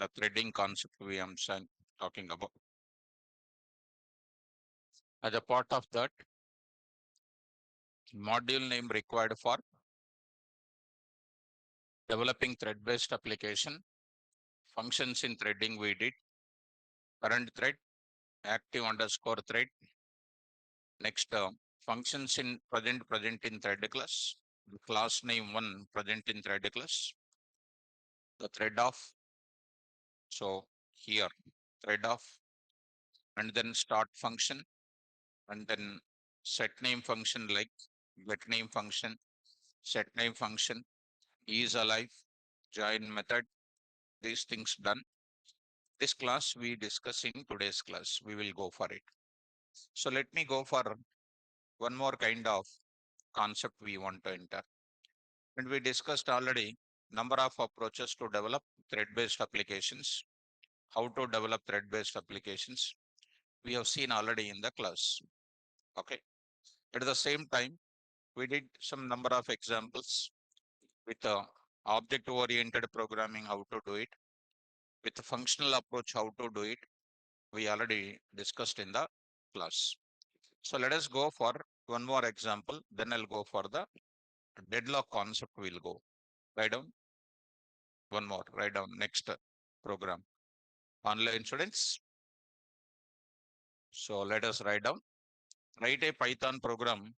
the threading concept we am talking about. As a part of that, module name required for developing thread-based application, functions in threading we did, current thread, active underscore thread. Next, functions in present in thread class, the class name one present in thread class, the thread of. So here thread of, and then start function, and then set name function like get name function, set name function, is alive, join method, these things done. This class we discuss in today's class, we will go for it. So let me go for one more kind of concept we want to enter. And we discussed already number of approaches to develop thread-based applications, how to develop thread-based applications. We have seen already in the class. Okay. At the same time, we did some number of examples with object-oriented programming, how to do it, with the functional approach, how to do it. We already discussed in the class. So let us go for one more example, then I'll go for the deadlock concept. We'll go. Write down one more, write down next program. Online students. So let us write down. Write a Python program.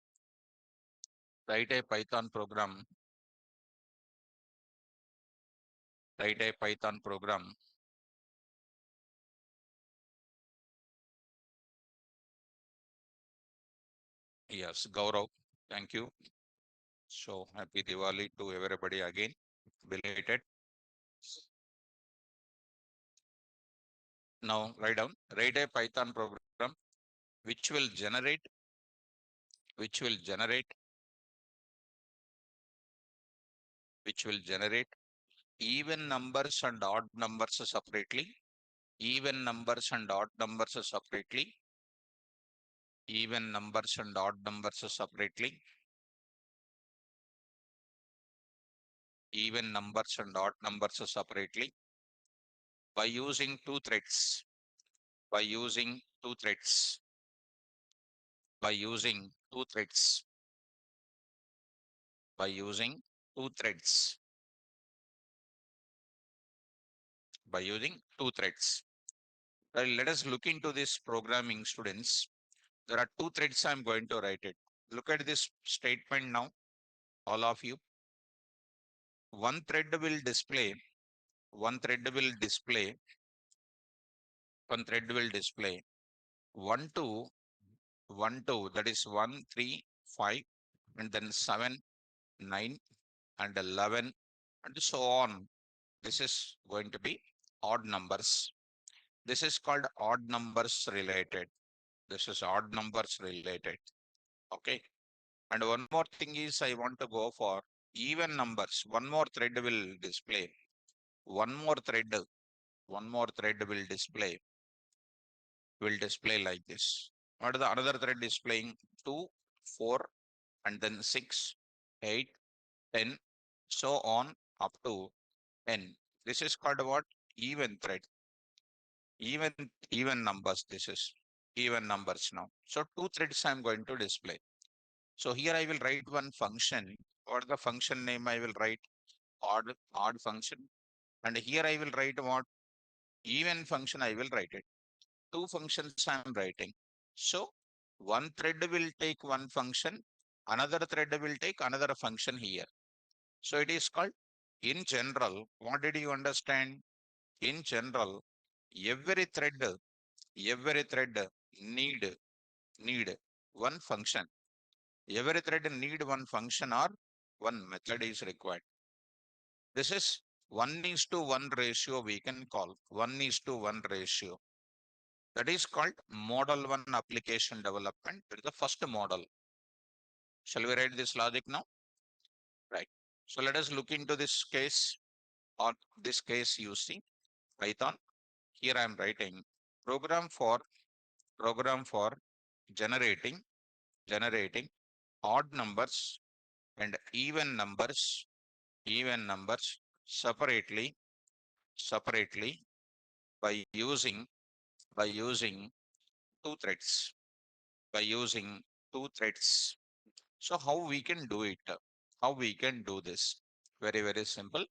Write a Python program. Write a Python program. Yes, Gaurav. Thank you. So happy Diwali to everybody again. Belated. Now write down. Write a Python program which will generate even numbers and odd numbers separately, even numbers and odd numbers separately, even numbers and odd numbers separately, even numbers and odd numbers separately, by using two threads, by using two threads, by using two threads, by using two threads, by using two threads. Well, let us look into this programming, students. There are two threads I'm going to write it. Look at this statement now, all of you. One thread will display, one thread will display, one thread will display 1 2, 1 2, that is 1 3 5, and then 7 9 and 11 and so on. This is going to be odd numbers. This is called odd numbers related. This is odd numbers related. Okay. And one more thing is I want to go for even numbers. One more thread will display. One more thread will display like this. What is the another thread displaying? 2, 4, and then 6, 8, 10, so on up to n. This is called what? Even thread. Even numbers. This is even numbers now. So two threads I'm going to display. So here I will write one function. What the function name I will write? Odd function. And here I will write what? Even function I will write it. Two functions I'm writing. So one thread will take one function, another thread will take another function here. So it is called, in general, what did you understand? In general, every thread need one function. Every thread need one function or one method is required. This is 1:1 ratio we can call 1:1 ratio. That is called model 1 application development. That is the first model. Shall we write this logic now? Right. So let us look into this case, or this case using Python. Here I am writing program for generating odd numbers and even numbers separately by using by using two threads. By using two threads. So how we can do it? How we can do this? Very, very simple.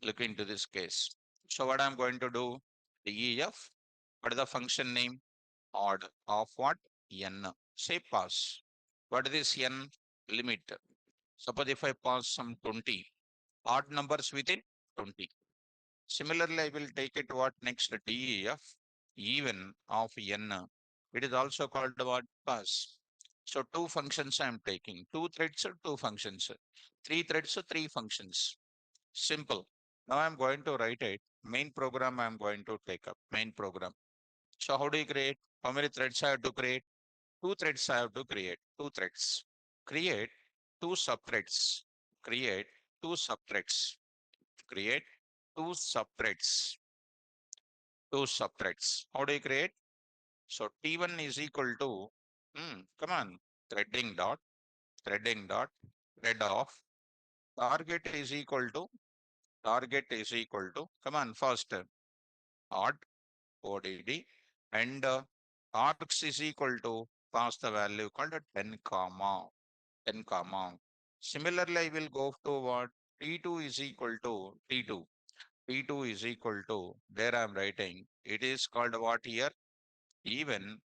Look into this case. So what I'm going to do? DEF. What is the function name? Odd of what? N. Say pass. What is this N? Limit. Suppose if I pass some 20, odd numbers within 20. Similarly, I will take it what next? DEF. Even of N. It is also called what? Pass. So two functions I am taking. Two threads or two functions. Three threads or three functions. Simple. Now I'm going to write it. Main program I'm going to take up. Main program. So how do you create? How many threads I have to create? Two threads I have to create. Two threads. Create two subthreads. Create two subthreads. Create two subthreads. Two subthreads. How do you create? So T1 is equal to, come on, threading dot, thread of, target is equal to, come on, first, odd, ODD, and args is equal to, pass the value called 10 comma, 10 comma. Similarly, I will go to what? T2 is equal to T2. T2 is equal to, there I am writing, it is called what here? Even,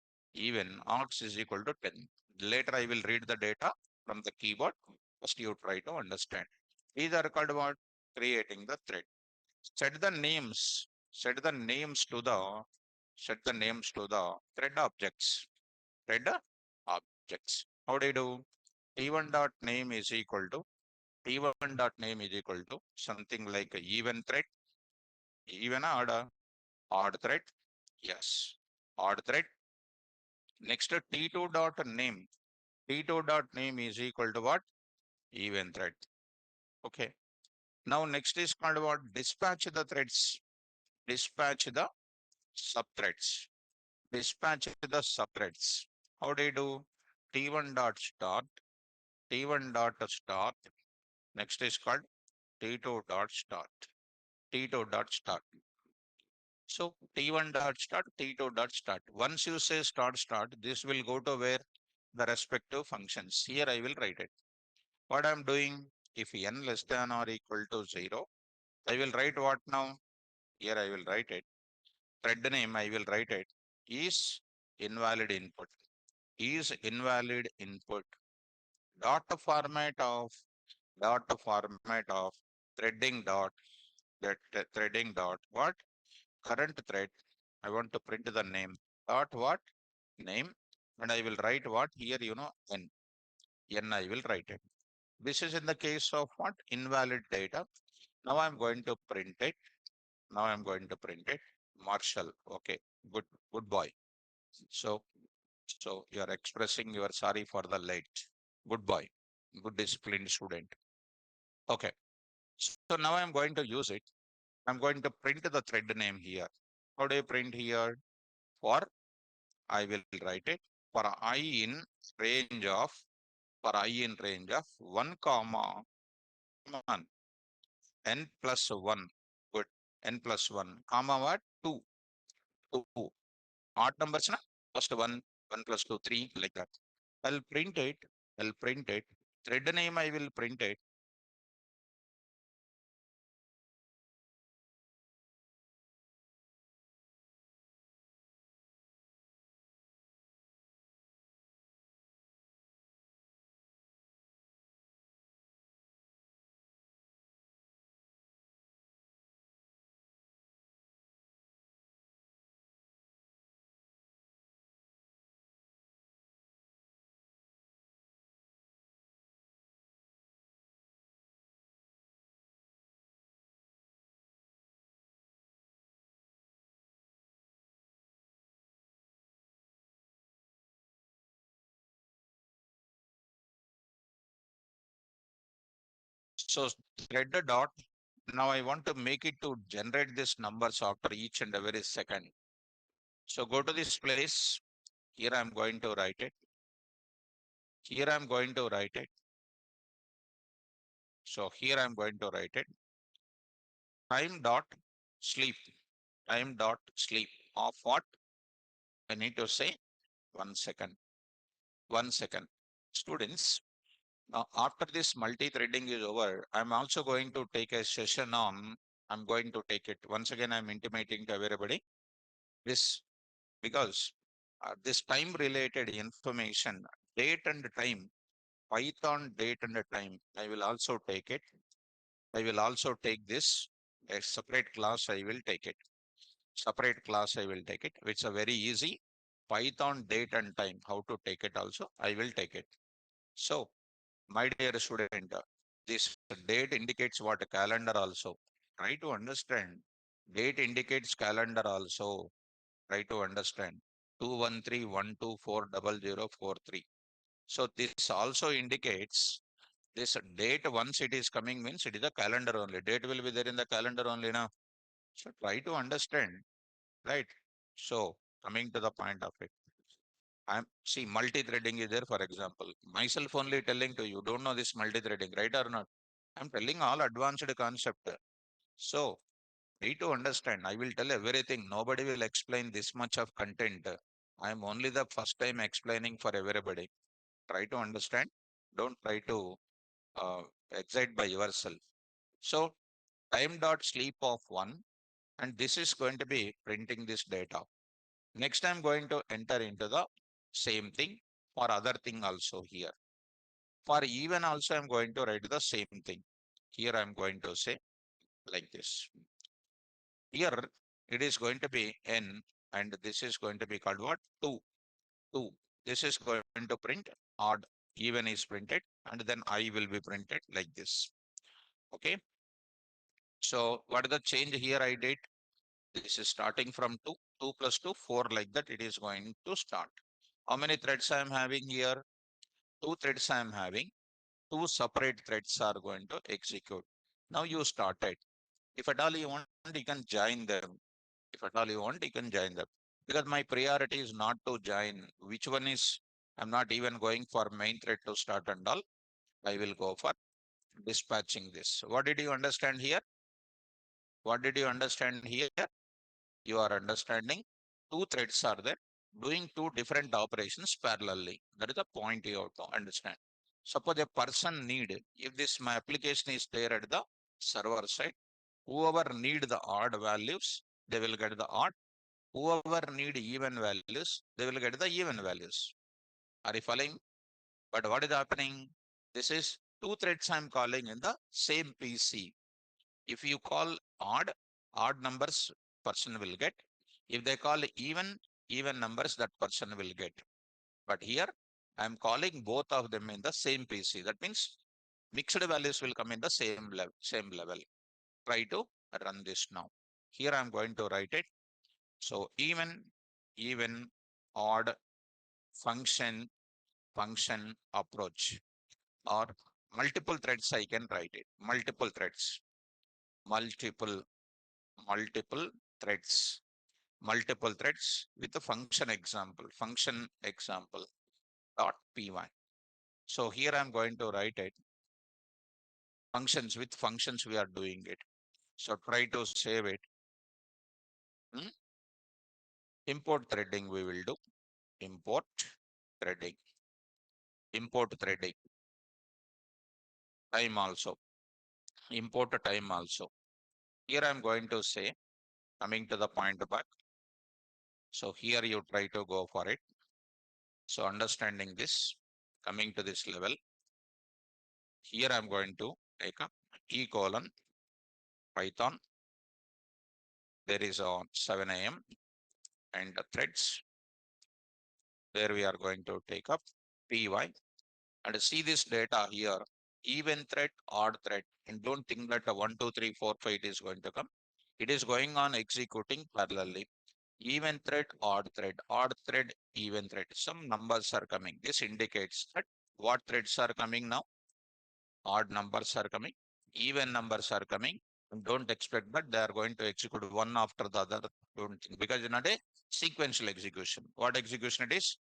args is equal to 10. Later I will read the data from the keyboard. First you try to understand. These are called what? Creating the thread. Set the names. Set the names to the thread objects. Thread objects. How do you do? T1 dot name is equal to T1 dot name is equal to something like a even thread, even odd thread. Yes, odd thread. Next T2 dot name. T2 dot name is equal to what? Even thread. Okay. Now next is called what? Dispatch the threads. Dispatch the subthreads. Dispatch the subthreads. How do you do? T1 dot start. T1 dot start. Next is called T2 dot start. T2 dot start. So T1 dot start, T2 dot start. Once you say start, this will go to where the respective functions. Here I will write it. What I'm doing, if n less than or equal to 0, I will write what now? Here I will write it. Thread name I will write it is invalid input. Is invalid input. Dot format of threading dot threading dot what? Current thread. I want to print the name. Dot what? Name. And I will write what here, n. N I will write it. This is in the case of what? Invalid data. Now I'm going to print it. Marshall. Okay. Good boy. So you are expressing your sorry for the late. Good boy. Good disciplined student. Okay. So now I'm going to use it. I'm going to print the thread name here. How do you print here? For I will write it for I in range of 1 comma, come on, n plus 1. Good. N plus 1 comma what? 2. 2. Odd numbers na? First 1, 1 plus 2, 3 like that. I'll print it. Thread name I will print it. So thread dot. Now I want to make it to generate these numbers after each and every second. So go to this place. Here I'm going to write it. So here I'm going to write it. Time dot sleep. time dot sleep of what? I need to say 1 second. 1 second. Students, now after this multi-threading is over, I'm also going to take a session on, I'm going to take it. Once again, I'm intimating to everybody this because this time related information, date and time, Python date and time, I will also take it. I will also take this, a separate class, I will take it. Separate class, I will take it, which is a very easy Python date and time, how to take it also, I will take it. So, my dear student, this date indicates what? A calendar also. Try to understand. Date indicates calendar also. Try to understand. 21312400043. So this also indicates this date once it is coming means it is a calendar only. Date will be there in the calendar only now. So try to understand, right? So coming to the point of it. I'm see multi-threading is there, for example. Myself only telling to you, don't know this multi-threading, right or not? I'm telling all advanced concept. So try to understand. I will tell everything. Nobody will explain this much of content. I am only the first time explaining for everybody. Try to understand. Don't try to uh, excite by yourself. So time dot sleep of 1, and this is going to be printing this data. Next, I'm going to enter into the same thing for other thing also here. For even also, I'm going to write the same thing. Here, I'm going to say like this. Here, it is going to be n, and this is going to be called what? 2. 2. This is going to print odd, even is printed, and then I will be printed like this. Okay. So what is the change here I did? This is starting from 2, 2 plus 2, 4 like that it is going to start. How many threads I am having here? 2 threads I am having. 2 separate threads are going to execute. Now you started. If at all you want, you can join them. If at all you want, you can join them. Because my priority is not to join. Which one is, I'm not even going for main thread to start and all. I will go for dispatching this. What did you understand here? What did you understand here? You are understanding two threads are there doing two different operations parallelly. That is the point you have to understand. Suppose a person need, if this my application is there at the server side, whoever need the odd values, they will get the odd. Whoever need even values, they will get the even values. Are you following? But what is happening? This is two threads I'm calling in the same PC. If you call odd numbers, person will get. If they call even numbers, that person will get. But here, I am calling both of them in the same PC. That means mixed values will come in the same level. Try to run this now. Here I am going to write it. So even, odd, function, approach, or multiple threads I can write it. Multiple threads, multiple multiple threads, with the function example dot py. So here I'm going to write it functions with functions we are doing it. So try to save it. Import threading we will do. Import threading. Import threading. Time also. Import time also. Here I'm going to say, coming to the point back. So here you try to go for it. So understanding this, coming to this level, here I'm going to take up E colon Python. There is on 7 a.m. and the threads. There we are going to take up py and see this data here. Even thread, odd thread, and don't think that a 1, 2, 3, 4, 5 is going to come. It is going on executing parallelly. Even thread, odd thread, even thread. Some numbers are coming. This indicates that what threads are coming now. Odd numbers are coming, even numbers are coming. Don't expect that they are going to execute one after the other. Don't think, because it's not a sequential execution. What execution it is?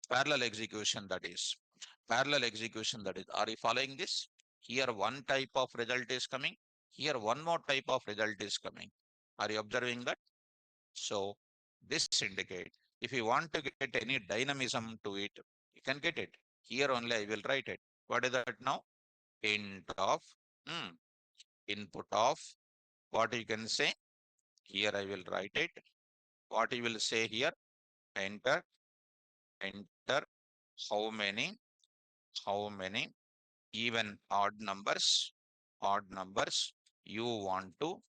Parallel execution, that is. Parallel execution, that is. Are you following this? Here one type of result is coming. Here one more type of result is coming. Are you observing that? So this indicate if you want to get any dynamism to it, you can get it. Here only I will write it. What is that now? Int of input of what you can say. Here I will write it. What you will say here? Enter how many even odd numbers you want to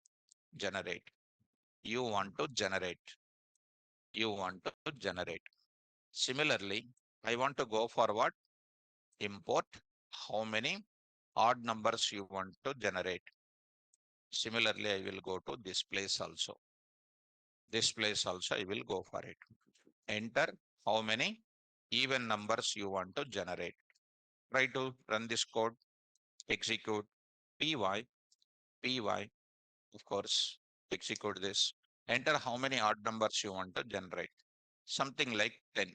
generate. You want to generate. You want to generate. Similarly, I want to go for what? Import how many odd numbers you want to generate. Similarly, I will go to this place also. This place also I will go for it. Enter how many even numbers you want to generate. Try to run this code, execute py, of course, execute this. Enter how many odd numbers you want to generate. Something like 10.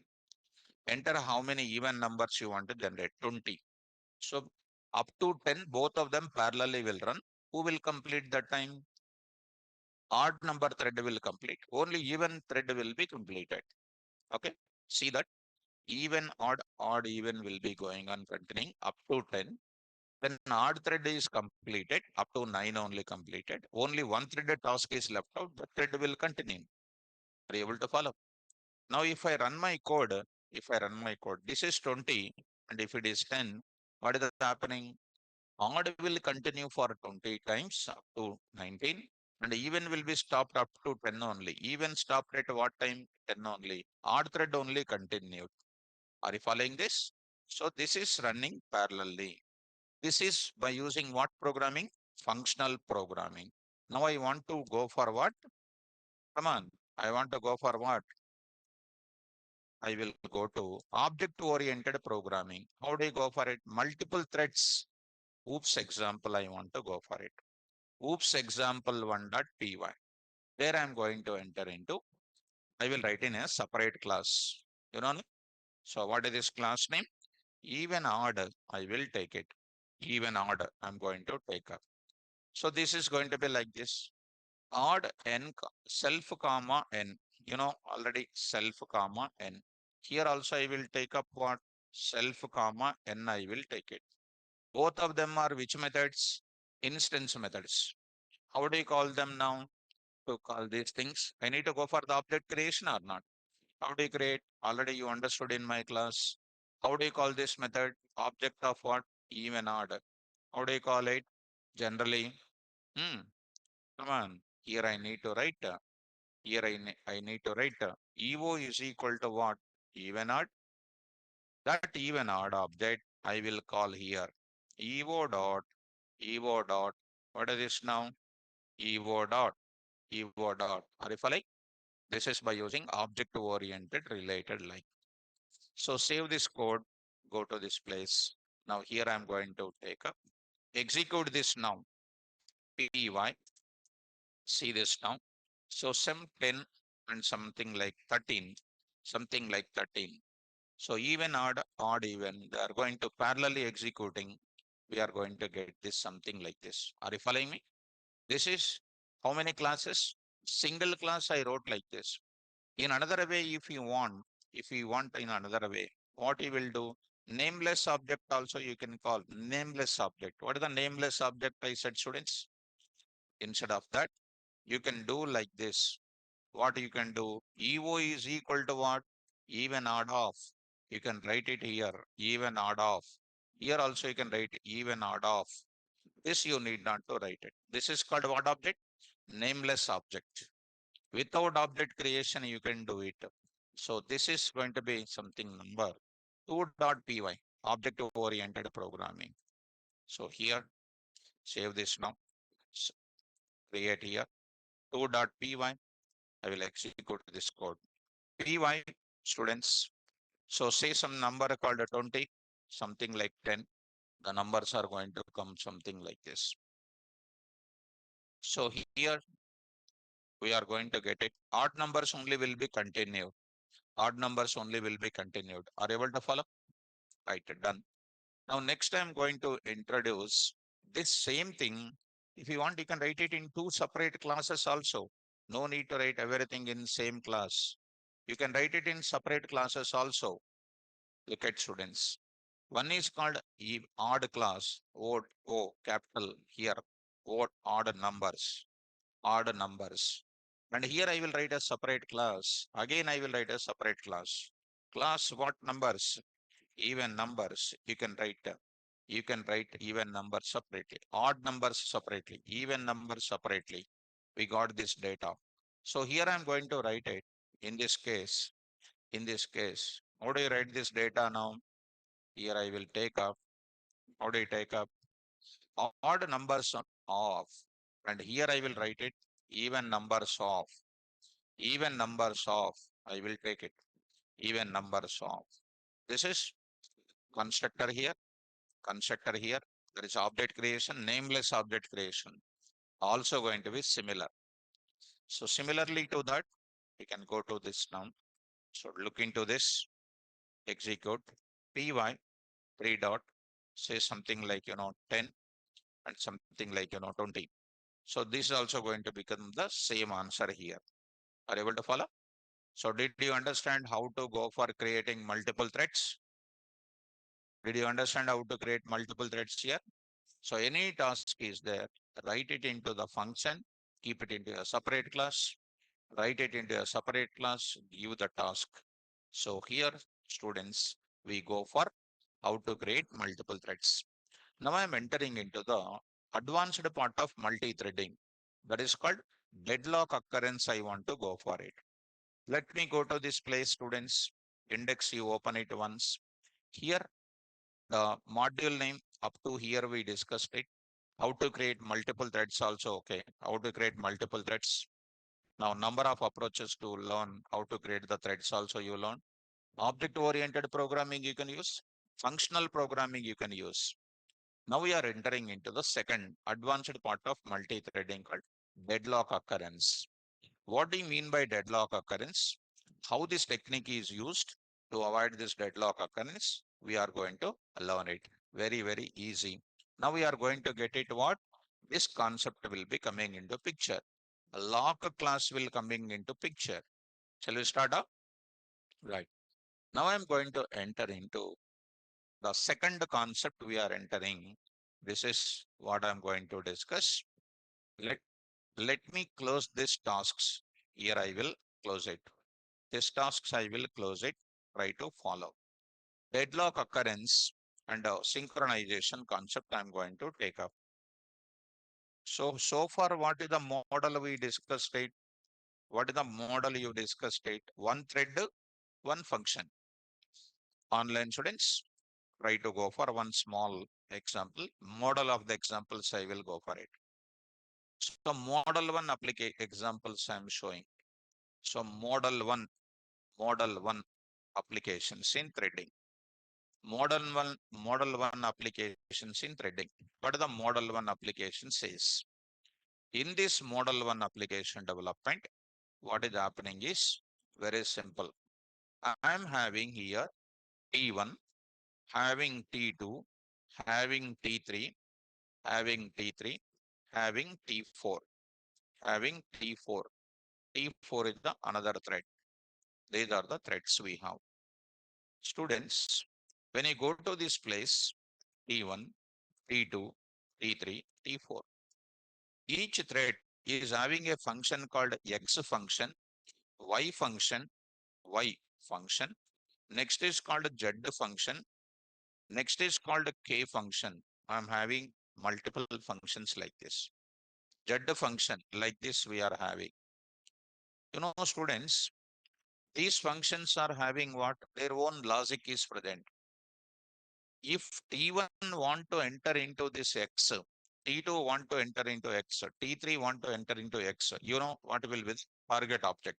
Enter how many even numbers you want to generate. 20. So up to 10, both of them parallelly will run. Who will complete the time? Odd number thread will complete. Only even thread will be completed. Okay. See that even, odd, even will be going on continuing up to 10. When odd thread is completed, up to 9 only completed, only one threaded task is left out, the thread will continue. Are you able to follow? Now, if I run my code, this is 20, and if it is 10, what is happening? Odd will continue for 20 times up to 19, and even will be stopped up to 10 only. Even stopped at what time? 10 only. Odd thread only continued. Are you following this? So this is running parallelly. This is by using what programming? Functional programming. Now I want to go for what? Come on. I want to go for what? I will go to object-oriented programming. How do you go for it? Multiple threads. Oops example, I want to go for it. Oops example 1.py. Where I'm going to enter into, I will write in a separate class. You know? So what is this class name? Even odd, I will take it. Even odd, I'm going to take up. So this is going to be like this. Odd n self comma n. You know already self comma n. Here also I will take up what? Self comma n I will take it. Both of them are which methods? Instance methods. How do you call them now? To call these things, I need to go for the object creation or not? How do you create? Already you understood in my class. How do you call this method? Object of what? Even odd. How do you call it? Generally, come on. Here I need to write. Here I need to write. EVO is equal to what? Even odd. That even odd object I will call here. EVO dot. EVO dot. What is this now? EVO dot. EVO dot. Are you following? This is by using object-oriented related like. So save this code, go to this place. Now here I'm going to take up, execute this now, py, see this now. So some 10 and something like 13, something like 13. So even odd even, they are going to parallelly executing. We are going to get this something like this. Are you following me? This is how many classes? Single class I wrote like this. In another way, if you want in another way, what you will do, nameless object also you can call nameless object. What is the nameless object I said, students? Instead of that, you can do like this. What you can do, EO is equal to what? Even odd of. You can write it here, even odd of. Here also you can write even odd of. This you need not to write it. This is called what object? Nameless object. Without object creation, you can do it. So this is going to be something number 2.py, object oriented programming. So here, save this now, create here 2.py. I will execute this code. Py, students. So say some number called 20, something like 10. The numbers are going to come something like this. So here we are going to get it. Odd numbers only will be continued. Odd numbers only will be continued. Are you able to follow? Right, done. Now next I'm going to introduce this same thing. If you want, you can write it in two separate classes also. No need to write everything in same class. You can write it in separate classes also. Look at students. One is called odd class, O capital here, odd numbers, odd numbers. And here I will write a separate class. Again, I will write a separate class. Class what numbers? Even numbers. You can write even numbers separately, odd numbers separately, even numbers separately. We got this data. So here I'm going to write it in this case. In this case, how do you write this data now? Here I will take up. How do you take up? Odd numbers of. And here I will write it even numbers of. Even numbers of. I will take it. Even numbers of. This is constructor here. Constructor here. There is object creation, nameless object creation. Also going to be similar. So similarly to that, we can go to this now. So look into this, execute py 3 dot, say something like 10 and something like 20. So this is also going to become the same answer here. Are you able to follow? So did you understand how to go for creating multiple threads? Did you understand how to create multiple threads here? So any task is there, write it into the function, keep it into a separate class, write it into a separate class, give the task. So here, students, we go for how to create multiple threads. Now I'm entering into the advanced part of multi-threading. That is called deadlock occurrence. I want to go for it. Let me go to this place, students. Index, you open it once. Here, the module name up to here we discussed it. How to create multiple threads also, okay. How to create multiple threads. Now, number of approaches to learn how to create the threads also you learn. Object-oriented programming you can use. Functional programming you can use. Now we are entering into the second advanced part of multi-threading called deadlock occurrence. What do you mean by deadlock occurrence? How this technique is used to avoid this deadlock occurrence? We are going to learn it. Very, very easy. Now we are going to get it what? This concept will be coming into picture. A lock class will coming into picture. Shall we start up? Right. Now I'm going to enter into the second concept we are entering. This is what I'm going to discuss. Let me close this tasks. Here I will close it. This tasks I will close it. Try to follow. Deadlock occurrence and synchronization concept I'm going to take up. So far what is the model we discussed it? What is the model you discussed it? One thread, one function. Online students, try to go for one small example. Model of the examples I will go for it. So model one examples I'm showing. So model one applications in threading. Model one applications in threading. What the model one application says? In this model one application development, what is happening is very simple. I am having here T1, having T2, having T3, having T3, having T4, having T4. T4 is the another thread. These are the threads we have. Students, when you go to this place, T1, T2, T3, T4, each thread is having a function called X function, Y function, Y function. Next is called Z function. Next is called K function. I'm having multiple functions like this. Z function like this we are having. Students, these functions are having what? Their own logic is present. If T1 want to enter into this X, T2 want to enter into X, T3 want to enter into X, you know what will be target object.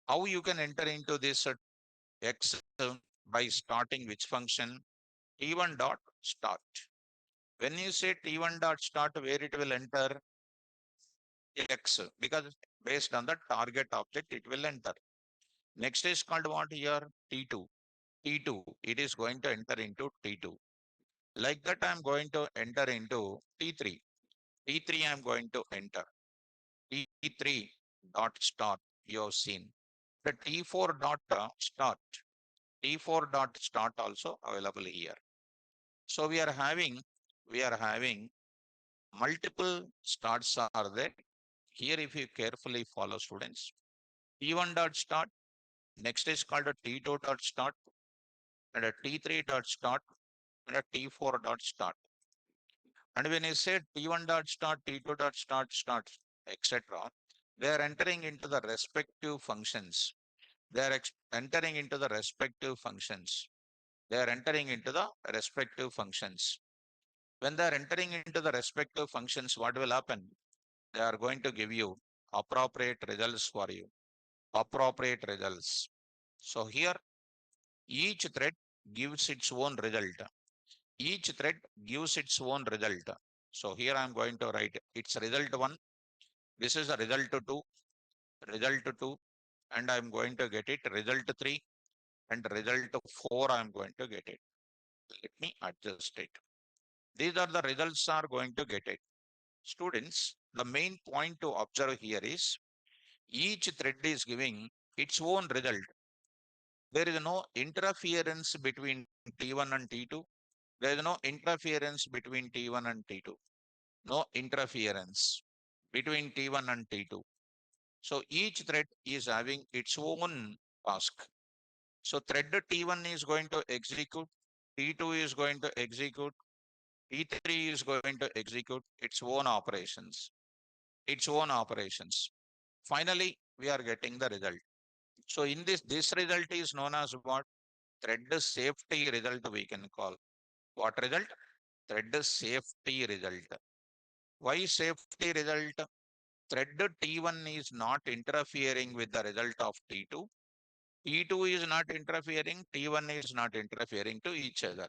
How you can enter into this X by starting which function? T1 dot start. When you say T1 dot start, where it will enter? X, because based on the target object, it will enter. Next is called what here? T2. T2, it is going to enter into T2. Like that, I'm going to enter into T3. T3, I'm going to enter. T3, dot start you have seen. The T4 dot start, T4 dot start also available here. So we are having multiple starts are there. Here, if you carefully follow students, T1 dot start, next is called a T2 dot start, and a T3 dot start, and a T4 dot start. And when you say T1 dot start, T2 dot start, etc., they are entering into the respective functions. They are entering into the respective functions. They are entering into the respective functions. When they are entering into the respective functions, what will happen? They are going to give you appropriate results for you. Appropriate results. So here, each thread gives its own result. Each thread gives its own result. So here I am going to write its result 1. This is the result 2, and I am going to get it result 3, and result 4 I am going to get it. Let me adjust it. These are the results are going to get it. Students, the main point to observe here is each thread is giving its own result. There is no interference between T1 and T2. There is no interference between T1 and T2. No interference between T1 and T2. So each thread is having its own task. So thread T1 is going to execute, T2 is going to execute, T3 is going to execute its own operations. Its own operations. Finally, we are getting the result. So in this result is known as what? Thread safety result we can call. What result? Thread safety result. Why safety result? Thread T1 is not interfering with the result of T2. T2 is not interfering, T1 is not interfering to each other.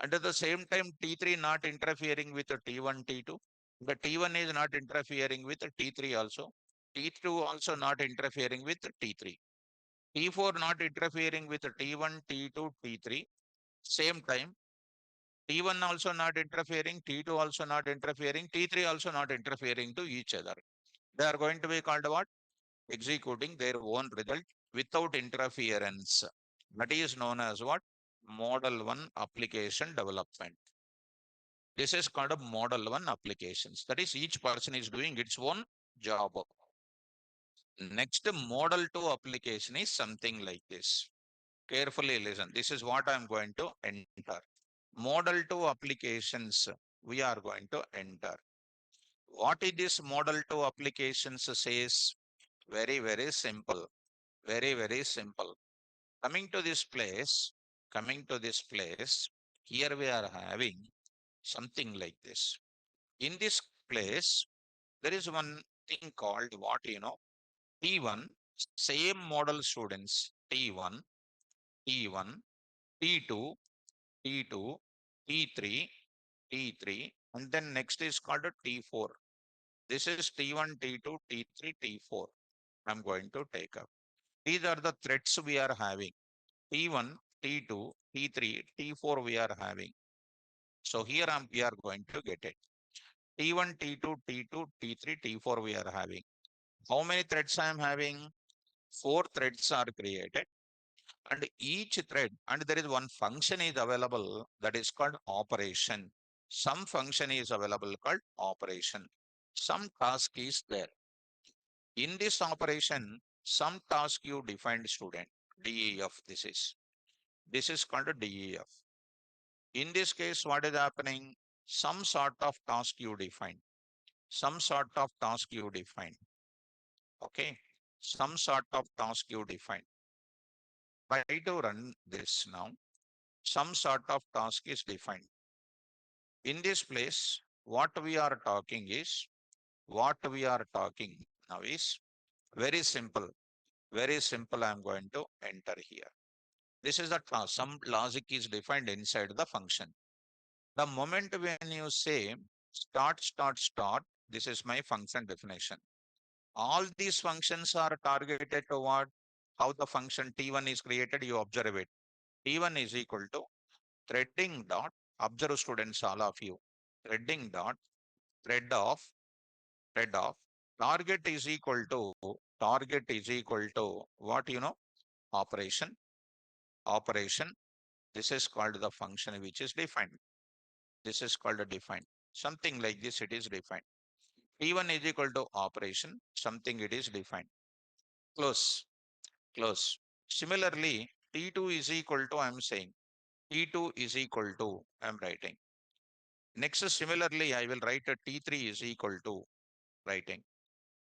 And at the same time, T3 not interfering with the T1, T2. The T1 is not interfering with the T3 also. T2 also not interfering with the T3. T4 not interfering with the T1, T2, T3. Same time, T1 also not interfering, T2 also not interfering, T3 also not interfering to each other. They are going to be called what? Executing their own result without interference. That is known as what? Model 1 application development. This is called a model 1 applications. That is, each person is doing its own job. Next, model 2 application is something like this. Carefully listen. This is what I am going to enter. Model 2 applications we are going to enter. What is this model 2 applications says? Very, very simple. Very, very simple. Coming to this place, here we are having something like this. In this place, there is one thing called what T1, same model students, T1, T1, T2, T2, T3, T3, and then next is called a T4. This is T1, T2, T3, T4. I'm going to take up. These are the threads we are having. T1, T2, T3, T4 we are having. So here we are going to get it. T1, T2, T2, T3, T4 we are having. How many threads I am having? 4 threads are created. And each thread, and there is one function is available that is called operation. Some function is available called operation. Some task is there. In this operation, some task you defined student, DEF this is called a DEF. In this case, what is happening? Some sort of task you define. Some sort of task you define. Okay. Some sort of task you define. Try to run this now. Some sort of task is defined. In this place, what we are talking now is very simple. Very simple. I'm going to enter here. This is the task. Some logic is defined inside the function. The moment when you say start, this is my function definition. All these functions are targeted toward how the function T1 is created. You observe it. T1 is equal to threading dot, observe students, all of you, threading dot, thread of Target is equal to what operation. Operation. This is called the function which is defined. This is called a defined. Something like this it is defined. T1 is equal to operation, something it is defined. Close, close. Similarly, T2 is equal to, I'm saying, T2 is equal to, I'm writing. Next, similarly, I will write a T3 is equal to writing.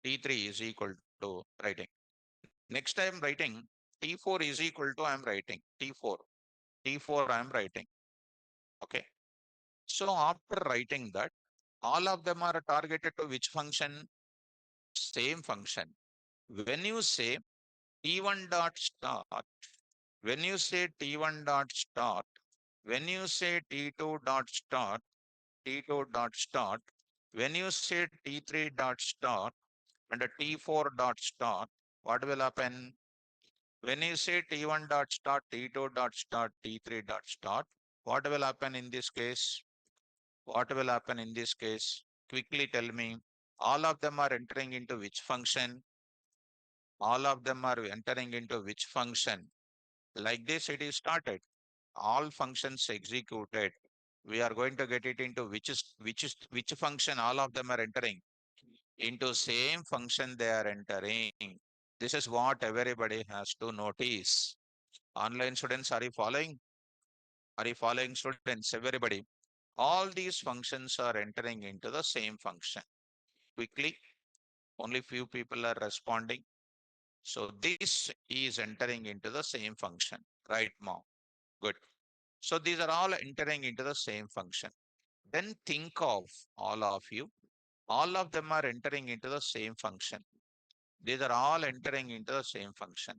T3 is equal to writing. Next, I am writing T4 is equal to, I'm writing T4. T4 I am writing. Okay. So after writing that, all of them are targeted to which function? Same function. When you say T1 dot start, when you say T1 dot start, when you say T2 dot start, T2 dot start, when you say T3 dot start and a T4 dot start, what will happen? When you say T1 dot start, T2 dot start, T3 dot start, what will happen in this case? What will happen in this case? Quickly tell me. All of them are entering into which function? All of them are entering into which function? Like this, it is started. All functions executed. We are going to get it into which function all of them are entering. Into same function they are entering. This is what everybody has to notice. Online students, are you following? Are you following, students? Everybody. All these functions are entering into the same function. Quickly, only few people are responding. So this is entering into the same function, right, mom? Good. So these are all entering into the same function. Then think of all of you. All of them are entering into the same function. These are all entering into the same function.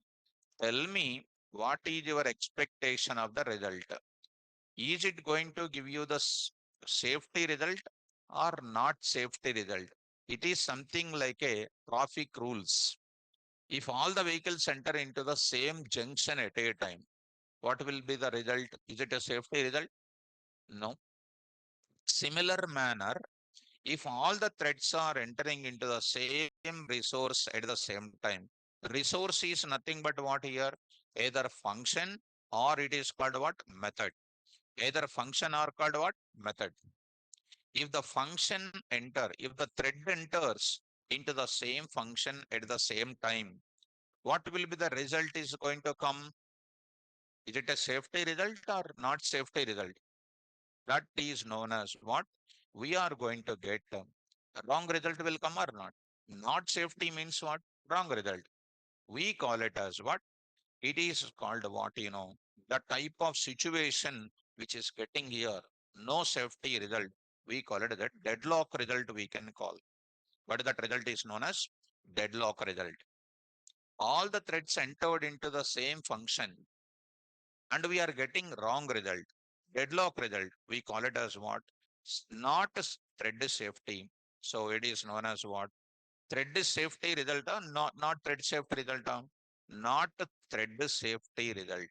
Tell me, what is your expectation of the result? Is it going to give you the safety result or not safety result? It is something like a traffic rules. If all the vehicles enter into the same junction at a time, what will be the result? Is it a safety result? No. Similar manner, if all the threads are entering into the same resource at the same time, resource is nothing but what here? Either function or it is called what? Method. Either function or called what? Method. If the function if the thread enters into the same function at the same time, what will be the result is going to come? Is it a safety result or not safety result? That is known as what? We are going to get a wrong result will come or not. Not safety means what? Wrong result. We call it as what? It is called what, the type of situation which is getting here. No safety result. We call it that deadlock result we can call. But that result is known as deadlock result. All the threads entered into the same function and we are getting wrong result. Deadlock result, we call it as what? Not thread safety. So it is known as what? Thread safety result or not thread safety result? Not thread safety result.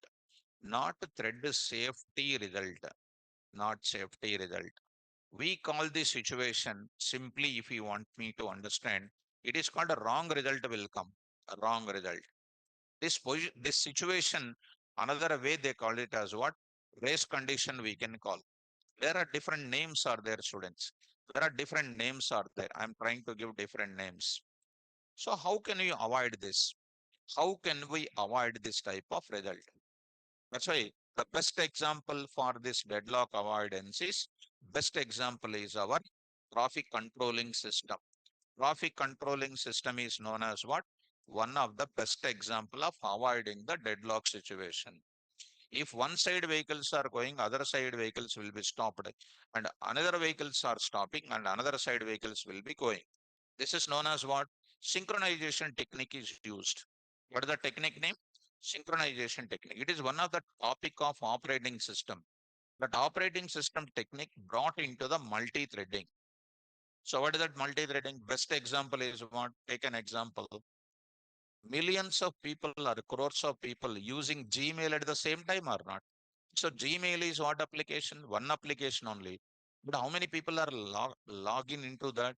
Not thread safety result. Not safety result. We call this situation simply, if you want me to understand, it is called a wrong result will come. A wrong result. This situation, another way they call it as what? Race condition we can call. There are different names are there, students. There are different names are there. I'm trying to give different names. So how can we avoid this? How can we avoid this type of result? That's why the best example for this deadlock avoidance is, best example is our traffic controlling system. Traffic controlling system is known as what? One of the best example of avoiding the deadlock situation. If one side vehicles are going, other side vehicles will be stopped, and another vehicles are stopping and another side vehicles will be going. This is known as what? Synchronization technique is used. What is the technique name? Synchronization technique. It is one of the topic of operating system. That operating system technique brought into the multi-threading. So what is that multi-threading? Best example is what? Take an example. Millions of people or crores of people using Gmail at the same time or not? So Gmail is what application? One application only. But how many people are logging into that?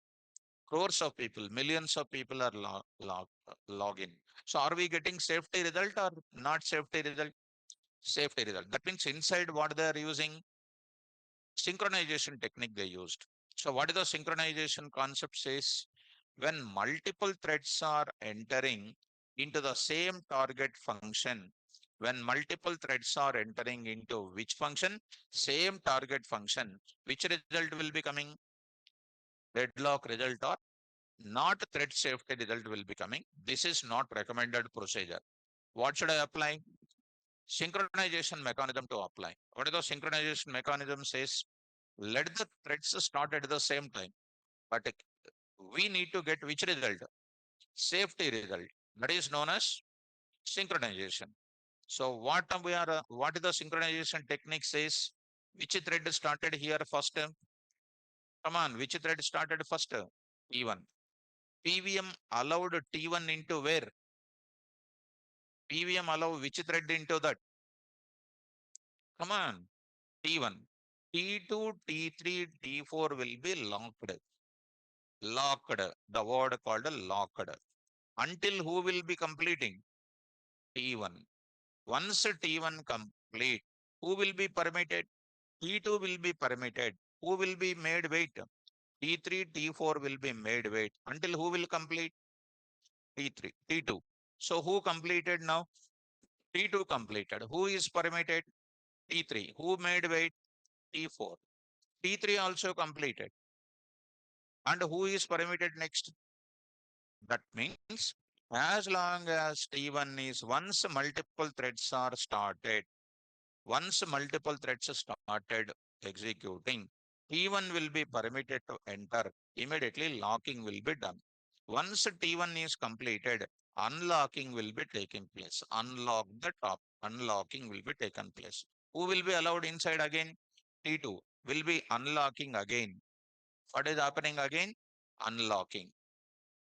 crores of people, millions of people are login. So are we getting safety result or not safety result? Safety result. That means inside what they are using, synchronization technique they used. So what is the synchronization concept says? When multiple threads are entering into the same target function, when multiple threads are entering into which function? Same target function. Which result will be coming? Deadlock result or not thread safety result will be coming. This is not recommended procedure. What should I apply? Synchronization mechanism to apply. What is the synchronization mechanism says? Let the threads start at the same time, but we need to get which result? Safety result. That is known as synchronization. So what is the synchronization technique says? Which thread started here first? Come on, which thread started first? T1. PVM allowed T1 into where? PVM allow which thread into that? Come on, T1. T2, T3, T4 will be locked. Locked. The word called locked. Until who will be completing? T1. Once T1 complete, who will be permitted? T2 will be permitted. Who will be made wait? T3, T4 will be made wait. Until who will complete? T3, T2. So who completed now? T2 completed. Who is permitted? T3. Who made wait? T4. T3 also completed. And who is permitted next? That means as long as T1 is once multiple threads are started, once multiple threads started executing, T1 will be permitted to enter. Immediately locking will be done. Once T1 is completed, unlocking will be taking place. Unlock the top. Unlocking will be taken place. Who will be allowed inside again? T2 will be unlocking again. What is happening again? Unlocking.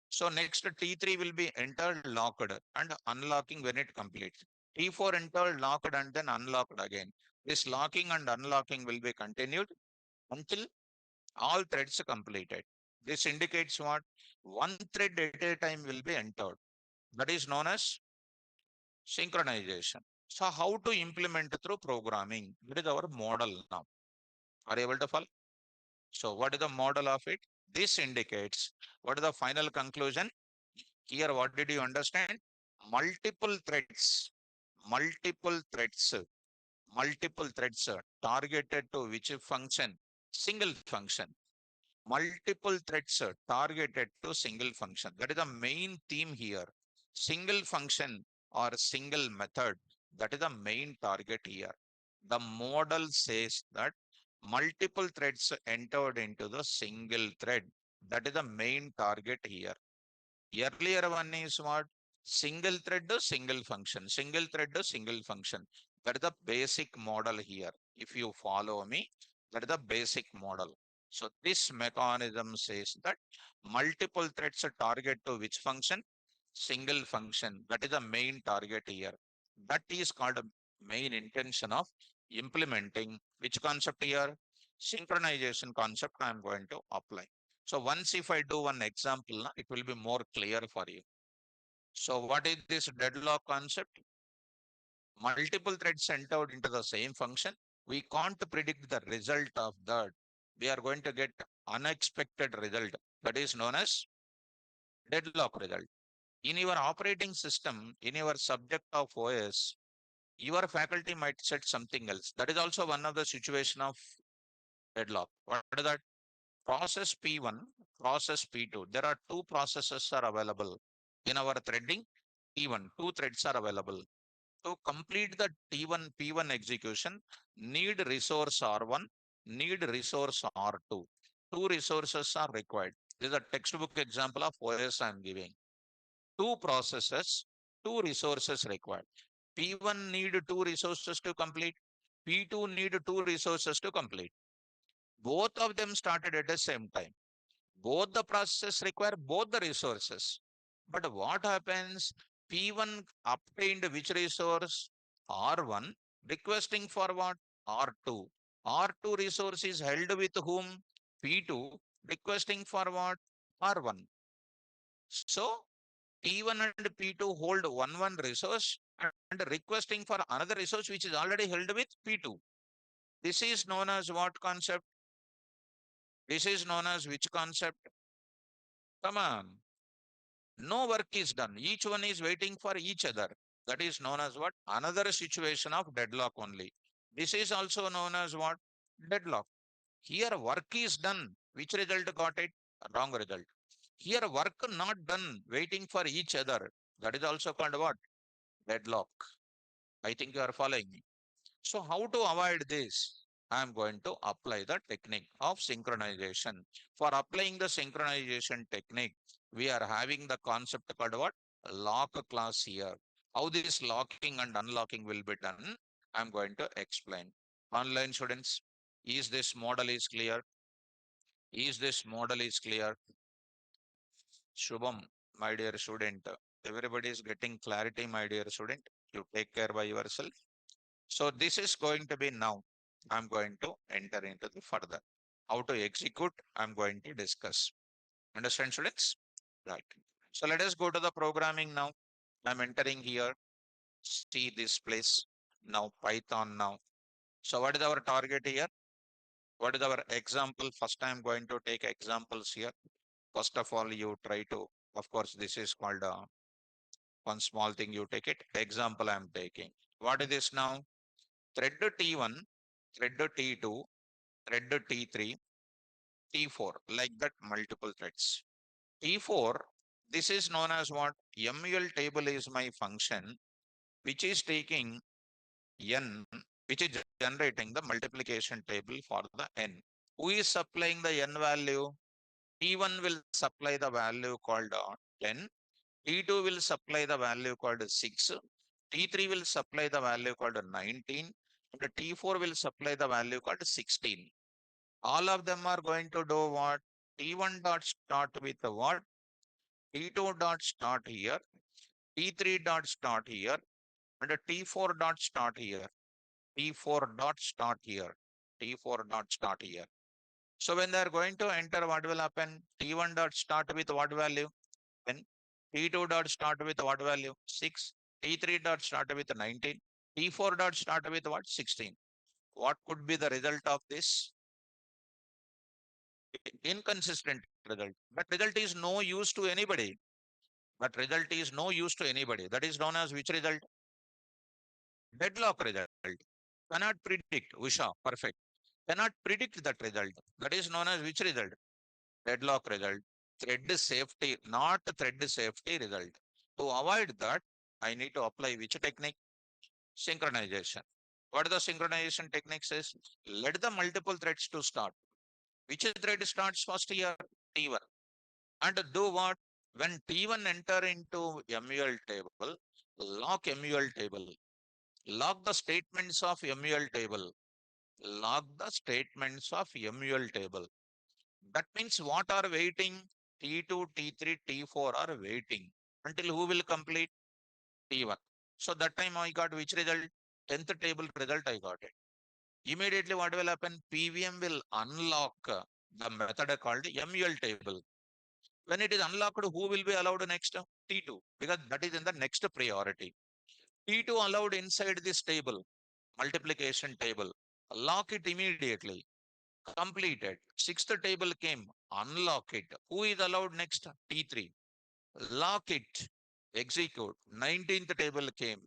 So next T3 will be entered locked and unlocking when it completes. T4 entered locked and then unlocked again. This locking and unlocking will be continued until all threads completed. This indicates what? One thread at a time will be entered. That is known as synchronization. So how to implement through programming? That is our model now. Are you able to follow? So what is the model of it? This indicates what is the final conclusion? Here, what did you understand? Multiple threads, multiple threads, multiple threads targeted to which function? Single function. Multiple threads targeted to single function. That is the main theme here. Single function or single method. That is the main target here. The model says that multiple threads entered into the single thread. That is the main target here. Earlier one is what? Single thread to single function, single thread to single function. That is the basic model here. If you follow me, that is the basic model. So this mechanism says that multiple threads are target to which function? Single function. That is the main target here. That is called a main intention of implementing which concept here? Synchronization concept I am going to apply. So once if I do one example, it will be more clear for you. So what is this deadlock concept? Multiple threads entered into the same function. We can't predict the result of that. We are going to get unexpected result. That is known as deadlock result. In your operating system, in your subject of OS, your faculty might set something else. That is also one of the situation of deadlock. What is that? Process P1, process P2. There are two processes are available in our threading. T1, two threads are available. To complete the T1 P1 execution, need resource R1, need resource R2. Two resources are required. This is a textbook example of OS I am giving. Two processes, two resources required. P1 need two resources to complete. P2 need two resources to complete. Both of them started at the same time. Both the processes require both the resources. But what happens? P1 obtained which resource? R1 requesting for what? R2. R2 resource is held with whom? P2 requesting for what? R1. So P1 and P2 hold one resource and requesting for another resource which is already held with P2. This is known as what concept? This is known as which concept? Come on. No work is done. Each one is waiting for each other. That is known as what? Another situation of deadlock only. This is also known as what? Deadlock. Here work is done. Which result got it? Wrong result. Here work not done, waiting for each other. That is also called what? Deadlock. I think you are following me. So how to avoid this? I am going to apply the technique of synchronization. For applying the synchronization technique, we are having the concept called what? Lock class here. How this locking and unlocking will be done, I am going to explain. Online students, is this model is clear? Is this model is clear? Shubham, my dear student, everybody is getting clarity, my dear student. You take care by yourself. So this is going to be now. I'm going to enter into the further. How to execute, I'm going to discuss. Understand, students? Right. So let us go to the programming now. I'm entering here. See this place. Now Python now. So what is our target here? What is our example? First, I'm going to take examples here. First of all, you try to, of course, this is called one small thing you take it. Example I'm taking. What is this now? Thread T1, thread T2, thread T3, T4, like that multiple threads. T4, this is known as what? MUL table is my function, which is taking n, which is generating the multiplication table for the n. Who is supplying the n value? T1 will supply the value called 10. T2 will supply the value called 6. T3 will supply the value called 19. And T4 will supply the value called 16. All of them are going to do what? T1 dot start with what? T2 dot start here. T3 dot start here. And T4 dot start here. T4 dot start here. T4 dot start here. So when they are going to enter, what will happen? T1 dot start with what value? 10. T2 dot start with what value? 6. T3 dot start with 19. T4 dot start with what? 16. What could be the result of this? Inconsistent result. That result is no use to anybody. That result is no use to anybody. That is known as which result? Deadlock result. Cannot predict. Usha, perfect. Cannot predict that result. That is known as which result? Deadlock result. Thread safety, not thread safety result. To avoid that, I need to apply which technique? Synchronization. What the synchronization technique says? Let the multiple threads to start. Which thread starts first here? T1. And do what? When T1 enter into MUL table, lock MUL table. Log the statements of MUL table. Log the statements of MUL table. That means what are waiting? T2, T3, T4 are waiting until who will complete? T1. So that time I got which result? 10th table result I got it. Immediately what will happen? PVM will unlock the method called MUL table. When it is unlocked, who will be allowed next? T2, because that is in the next priority. T2 allowed inside this table, multiplication table. Lock it immediately. Completed. Sixth table came. Unlock it. Who is allowed next? T3. Lock it. Execute. 19th table came.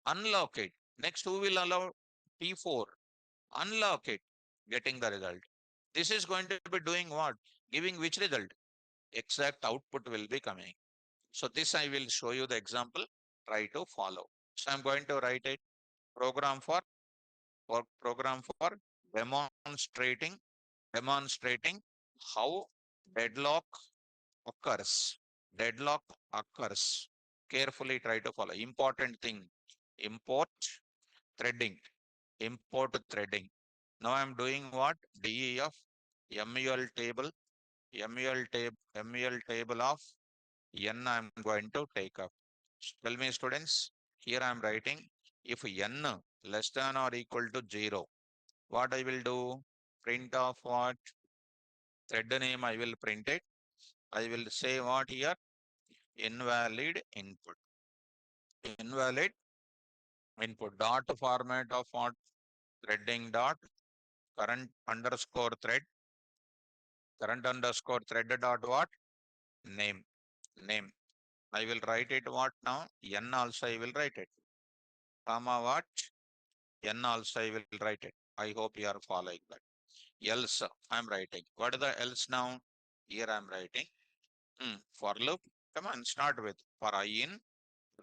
Unlock it. Next, who will allow? T4. Unlock it. Getting the result. This is going to be doing what? Giving which result? Exact output will be coming. So this I will show you the example. Try to follow. So I'm going to write a program for demonstrating how deadlock occurs. Deadlock occurs. Carefully try to follow. Important thing. Import threading. Import threading. Now I'm doing what? DEF MUL table. MUL table of n I'm going to take up. Tell me students, here I'm writing if n less than or equal to 0, what I will do? Print of what? Thread name I will print it. I will say what here? Invalid input. Invalid input. Dot format of what? Threading dot current underscore thread. Current underscore thread dot what? Name. Name. I will write it what now? N also I will write it. Comma what? N also I will write it. I hope you are following that. Else I am writing. What is the else now? Here I am writing. For loop. Come on, start with for I in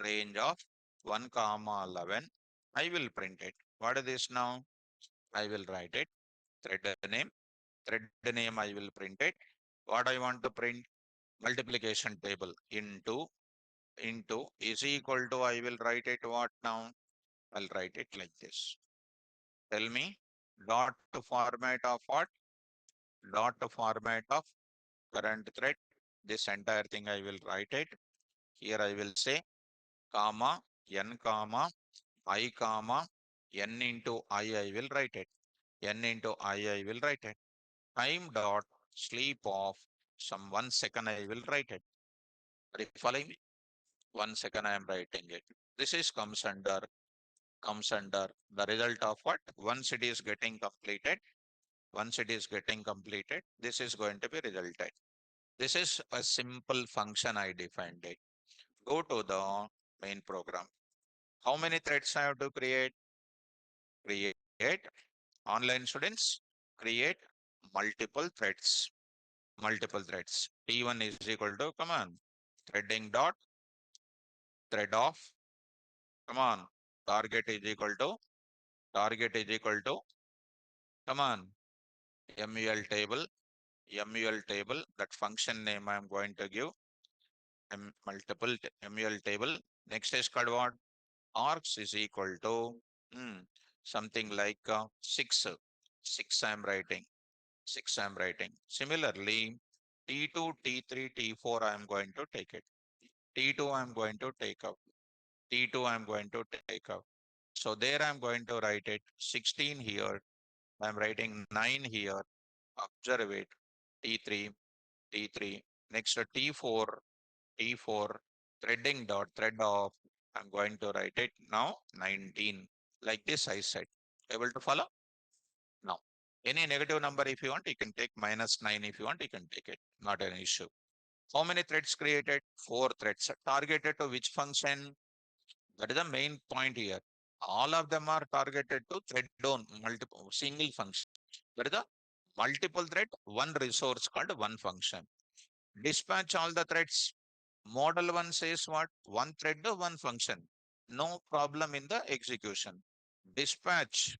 range of 1 comma 11. I will print it. What is this now? I will write it. Thread name. Thread name I will print it. What I want to print? Multiplication table into is equal to, I will write it what now? I'll write it like this. Tell me, dot format of what? Dot format of current thread. This entire thing I will write it. Here I will say comma n comma I comma n into I will write it. N into I will write it. Time dot sleep of some 1 second I will write it. Are you following me? 1 second I am writing it. This is comes under the result of what? Once it is getting completed, this is going to be resulted. This is a simple function I defined it. Go to the main program. How many threads I have to create? Create online students, create multiple threads. T1 is equal to, come on, threading dot thread of, come on, target is equal to, come on, MUL table, that function name I am going to give, multiple MUL table. Next is called what? Arcs is equal to something like 6. 6 I am writing. Similarly, T2, T3, T4 I am going to take it. T2 I am going to take out. T2 I am going to take out. So there I am going to write it 16 here. I am writing 9 here. Observe it. T3, T3. Next T4, threading dot thread of. I'm going to write it now 19. Like this I said. Able to follow? Now, any negative number if you want, you can take -9 if you want, you can take it. Not an issue. How many threads created? 4 threads. Targeted to which function? That is the main point here. All of them are targeted to thread on multiple single function. That is the multiple thread, one resource called one function. Dispatch all the threads. Model 1 says what? One thread, one function. No problem in the execution. Dispatch,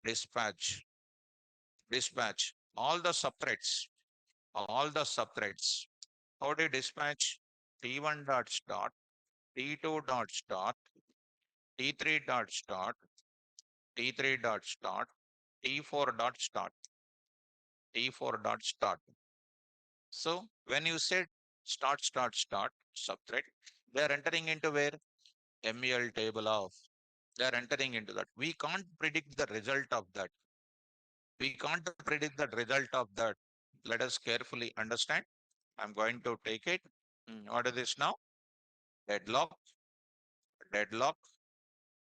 dispatch, dispatch all the subthreads. How do you dispatch? T1 dot start, T2 dot start, T3 dot start, T3 dot start, T4 dot start, T4 dot start. So when you said start, subthread, they are entering into where? MUL table of. They are entering into that. We can't predict the result of that. Let us carefully understand. I'm going to take it. What is this now? Deadlock.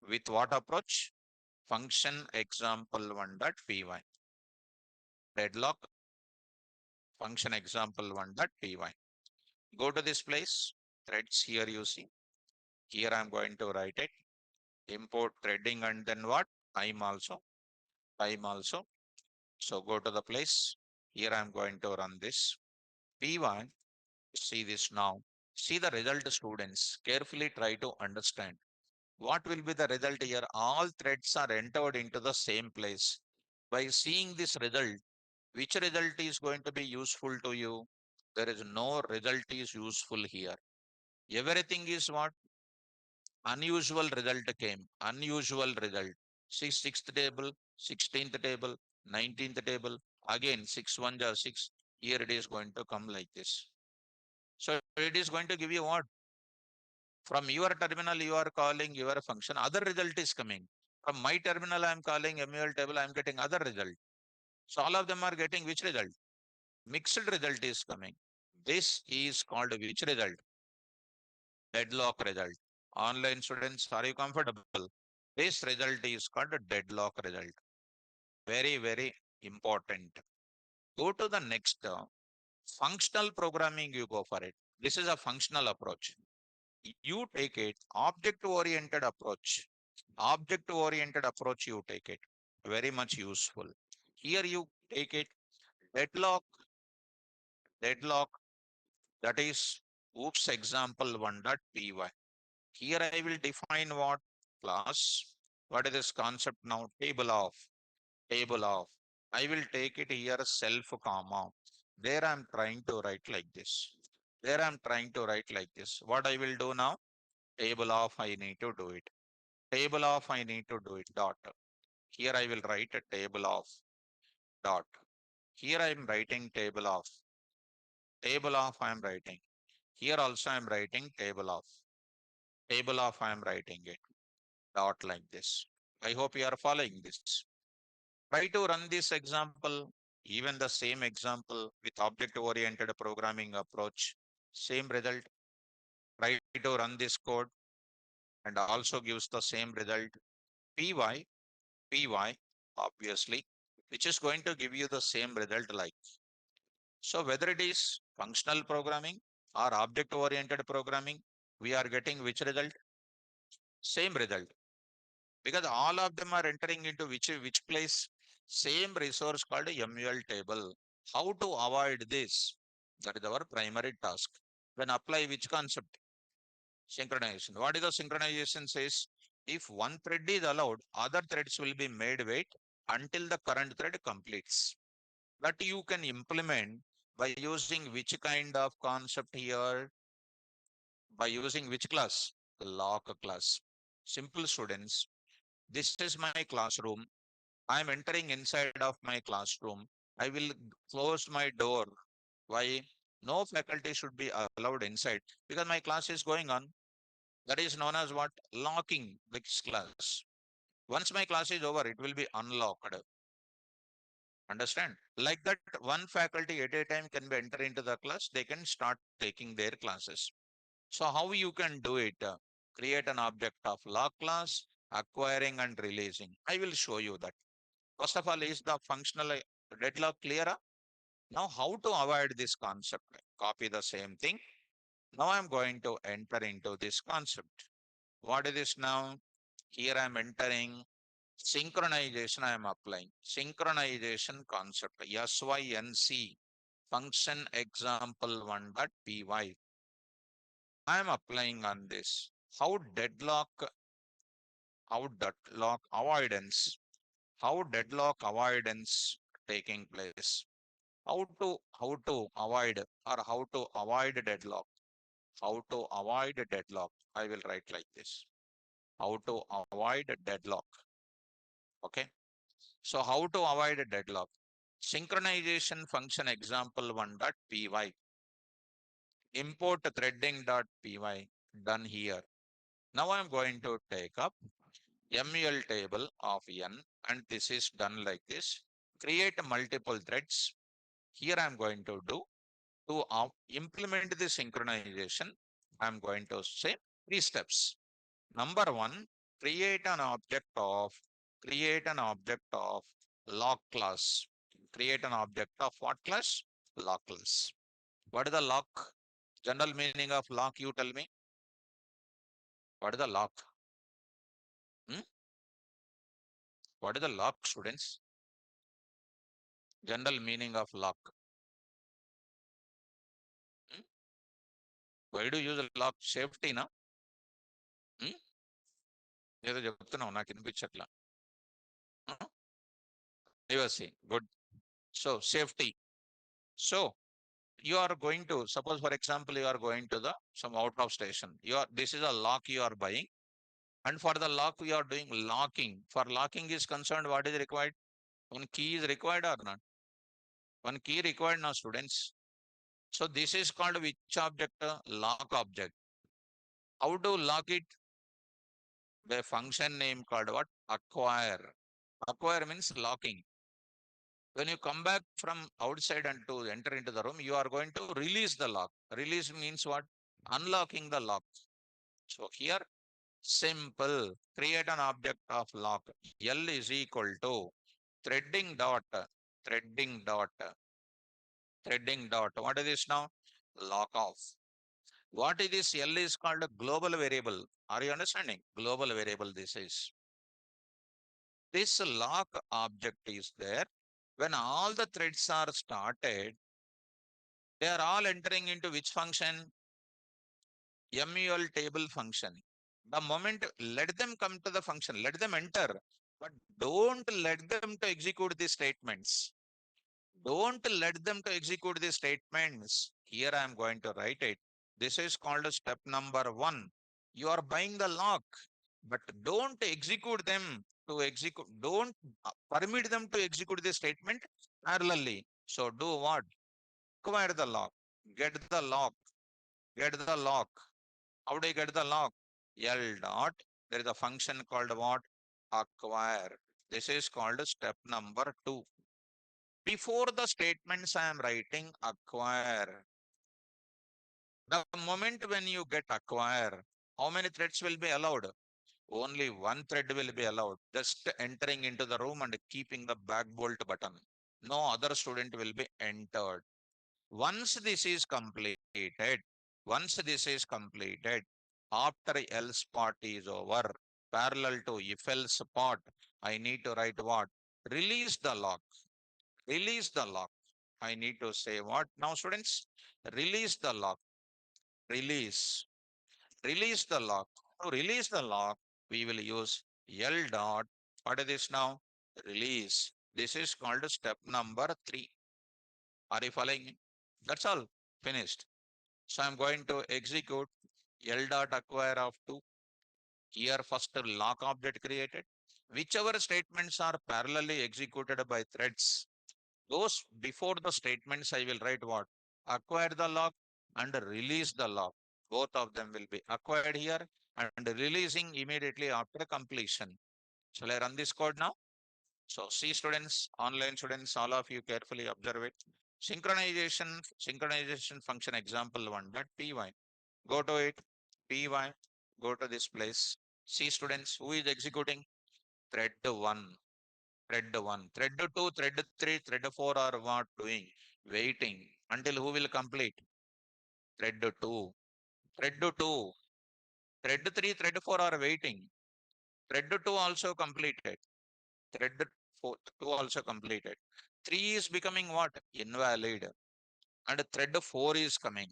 With what approach? Function example1.py. Deadlock function example1.py. Go to this place. Threads here you see. Here I'm going to write it. Import threading and then what? Time also. So go to the place. Here I'm going to run this. P1. See this now. See the result, students. Carefully try to understand. What will be the result here? All threads are entered into the same place. By seeing this result, which result is going to be useful to you? There is no result is useful here. Everything is what? Unusual result came. Unusual result. See, 6th table, 16th table, 19th table. Again, 6 1 are 6. Here it is going to come like this. So it is going to give you what? From your terminal, you are calling your function. Other result is coming. From my terminal, I am calling MUL table. I am getting other result. So all of them are getting which result? Mixed result is coming. This is called which result? Deadlock result. Online students, are you comfortable? This result is called a deadlock result. Very, very important. Go to the next functional programming, you go for it. This is a functional approach. You take it object oriented approach. Object oriented approach, you take it. Very much useful. Here you take it deadlock, that is oops example 1.py. Here I will define what class. What is this concept now? Table of. I will take it here self comma. There I am trying to write like this. There I am trying to write like this. What I will do now? Table of I need to do it. Table of I need to do it dot. Here I will write a table of dot. Here I am writing table of. Table of I am writing. Here also I am writing table of. Table of I am writing it. Dot like this. I hope you are following this. Try to run this example, even the same example with object-oriented programming approach, same result. Try to run this code and also gives the same result. Py, obviously, which is going to give you the same result like. So whether it is functional programming or object-oriented programming, we are getting which result? Same result. Because all of them are entering into which place? Same resource called MUL table. How to avoid this? That is our primary task. Then apply which concept? Synchronization. What is the synchronization says? If one thread is allowed, other threads will be made wait until the current thread completes. That you can implement by using which kind of concept here? By using which class? The lock class. Simple students. This is my classroom. I am entering inside of my classroom. I will close my door. Why? No faculty should be allowed inside because my class is going on. That is known as what? Locking this class. Once my class is over, it will be unlocked. Understand? Like that, one faculty at a time can be enter into the class. They can start taking their classes. So how you can do it? Create an object of lock class, acquiring and releasing. I will show you that. First of all, is the functional deadlock clear? Now, how to avoid this concept? Copy the same thing. Now I'm going to enter into this concept. What is this now? Here I'm entering synchronization. I am applying synchronization concept. SYNC function example 1.py. I am applying on this. How deadlock avoidance, how deadlock avoidance taking place. How to avoid or how to avoid deadlock. How to avoid deadlock. I will write like this. How to avoid deadlock. Okay. So how to avoid a deadlock? Synchronization function example 1.py. Import threading.py done here. Now I'm going to take up MUL table of n and this is done like this. Create multiple threads. Here I'm going to do to implement the synchronization. I'm going to say 3 steps. Number 1, create an object of lock class. Create an object of what class? Lock class. What is the lock? General meaning of lock, you tell me. What is the lock? Hmm? What is the lock, students? General meaning of lock. Hmm? Why do you use a lock? Safety, na? Hmm? ఏదో చెప్తున్నావు నాకు వినిపించట్లా. Privacy. Good. So safety. So you are going to suppose for example you are going to the some out of station. This is a lock you are buying. And for the lock, we are doing locking. For locking is concerned, what is required? One key is required or not? One key required now, students. So this is called which object? Lock object. How to lock it? The function name called what? Acquire. Acquire means locking. When you come back from outside and to enter into the room, you are going to release the lock. Release means what? Unlocking the lock. So here, simple, create an object of lock. L is equal to threading dot, threading dot, threading dot. What is this now? Lock off. What is this? L is called a global variable. Are you understanding? Global variable this is. This lock object is there. When all the threads are started, they are all entering into which function? MUL table function. The moment let them come to the function, let them enter, but don't let them to execute the statements. Don't let them to execute the statements. Here I am going to write it. This is called step number 1. You are buying the lock, but don't execute them to execute. Don't permit them to execute the statement parallelly. So do what? Acquire the lock. Get the lock. Get the lock. How do you get the lock? L dot. There is a function called what? Acquire. This is called step number 2. Before the statements I am writing acquire. The moment when you get acquire, how many threads will be allowed? Only one thread will be allowed. Just entering into the room and keeping the back bolt button. No other student will be entered. Once this is completed, once this is completed, after else part is over, parallel to if else part, I need to write what? Release the lock. Release the lock. I need to say what now, students? Release the lock. Release. Release the lock. To release the lock, we will use L dot. What is this now? Release. This is called step number 3. Are you following me? That's all. Finished. So I'm going to execute L dot acquire of 2. Here first lock object created. Whichever statements are parallelly executed by threads, those before the statements I will write what? Acquire the lock and release the lock. Both of them will be acquired here and releasing immediately after completion. Shall I run this code now? So see students, online students, all of you carefully observe it. Synchronization function example 1.py. Go to it, py, go to this place. See students, who is executing? Thread 1. Thread 1, thread 2, thread 3, thread 4 are what doing? Waiting until who will complete? Thread 2, thread 2, thread 3, thread 4 are waiting. Thread 2 also completed. Thread 4, 2 also completed. 3 is becoming what? Invalid. And thread 4 is coming.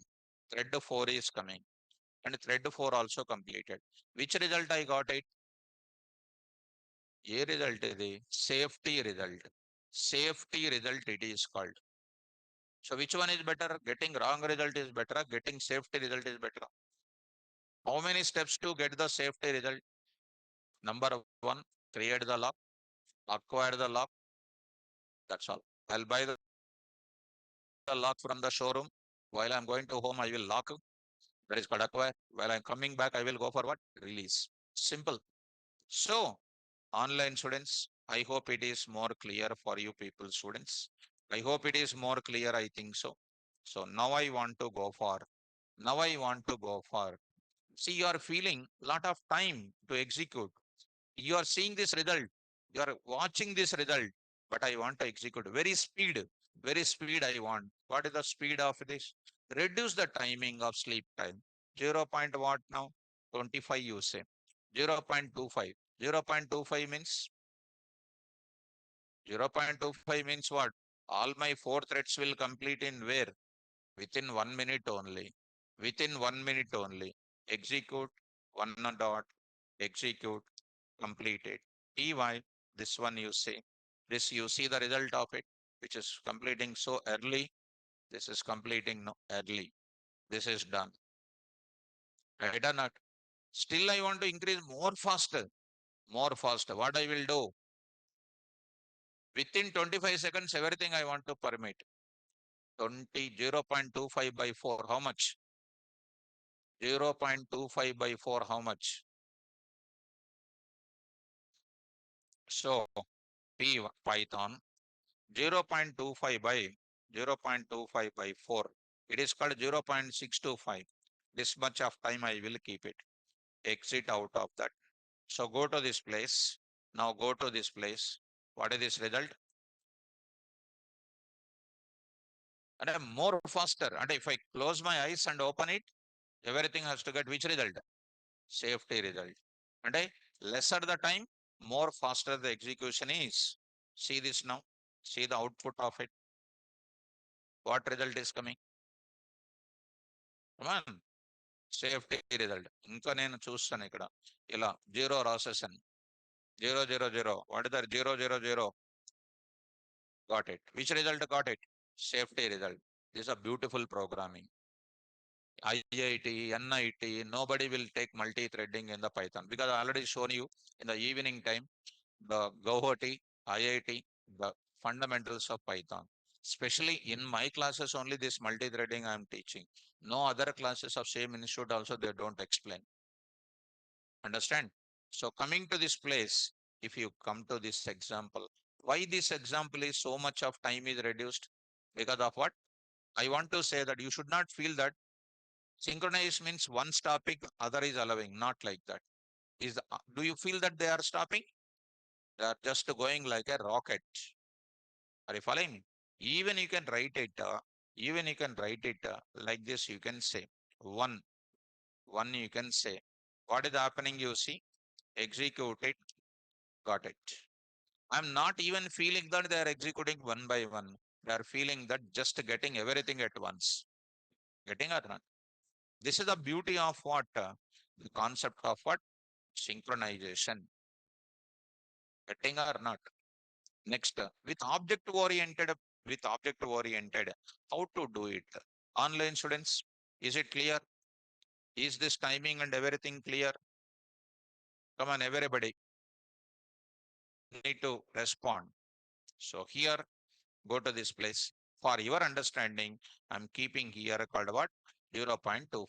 Thread 4 is coming. And thread 4 also completed. Which result I got it? A result is the safety result. Safety result it is called. So which one is better? Getting wrong result is better. Getting safety result is better. How many steps to get the safety result? Number 1, create the lock, acquire the lock. That's all. I'll buy the lock from the showroom. While I'm going to home, I will lock. That is called acquire. While I'm coming back, I will go for what? Release. Simple. So, online students, I hope it is more clear for you people students. I hope it is more clear. I think so. So now I want to go for. Now I want to go for. See, you are feeling lot of time to execute. You are seeing this result. You are watching this result. But I want to execute very speed. Very speed I want. What is the speed of this? Reduce the timing of sleep time. 0. What now? 25 you say. 0.25. 0.25 means 0.25 means what? All my 4 threads will complete in where? Within 1 minute only. Within 1 minute only. Execute 1 dot. Execute. Completed. TY. This one you see. This you see the result of it, which is completing so early. This is completing no early. This is done. Right or not? Still I want to increase more faster. More faster. What I will do? Within 25 seconds, everything I want to permit. 0.25 by 4, how much? 0.25 by 4, how much? So, Python, 0.25 by 0.25 by 4. It is called 0.625. This much of time I will keep it. Exit out of that. So go to this place. Now go to this place. What is this result? And I'm more faster. And if I close my eyes and open it, everything has to get which result? Safety result. And lesser the time, more faster the execution is. See this now. See the output of it. What result is coming? Come on. Safety result. ఇంకా నేను చూస్తాను ఇక్కడ ఇలా zero రాసేసాను 000. What is that? 000. Got it. Which result got it? Safety result. This is a beautiful programming. IIT, NIT, nobody will take multi-threading in the Python because I already shown you in the evening time the Guwahati, IIT, the fundamentals of Python. Especially in my classes only this multi-threading I am teaching. No other classes of same institute also they don't explain. Understand? So coming to this place, if you come to this example, why this example is so much of time is reduced? Because of what? I want to say that you should not feel that synchronized means one stopping, other is allowing, not like that. Do you feel that they are stopping? They are just going like a rocket. Are you following me? Even you can write it, like this, you can say one, you can say, what is happening, you see, execute it, got it. I'm not even feeling that they are executing one by one. They are feeling that just getting everything at once. Getting or not? This is the beauty of what? The concept of what? Synchronization. Getting or not? Next, with object oriented, how to do it? Online students, is it clear? Is this timing and everything clear? Come on, everybody need to respond. So here, go to this place. For your understanding, I'm keeping here called what? 0.25.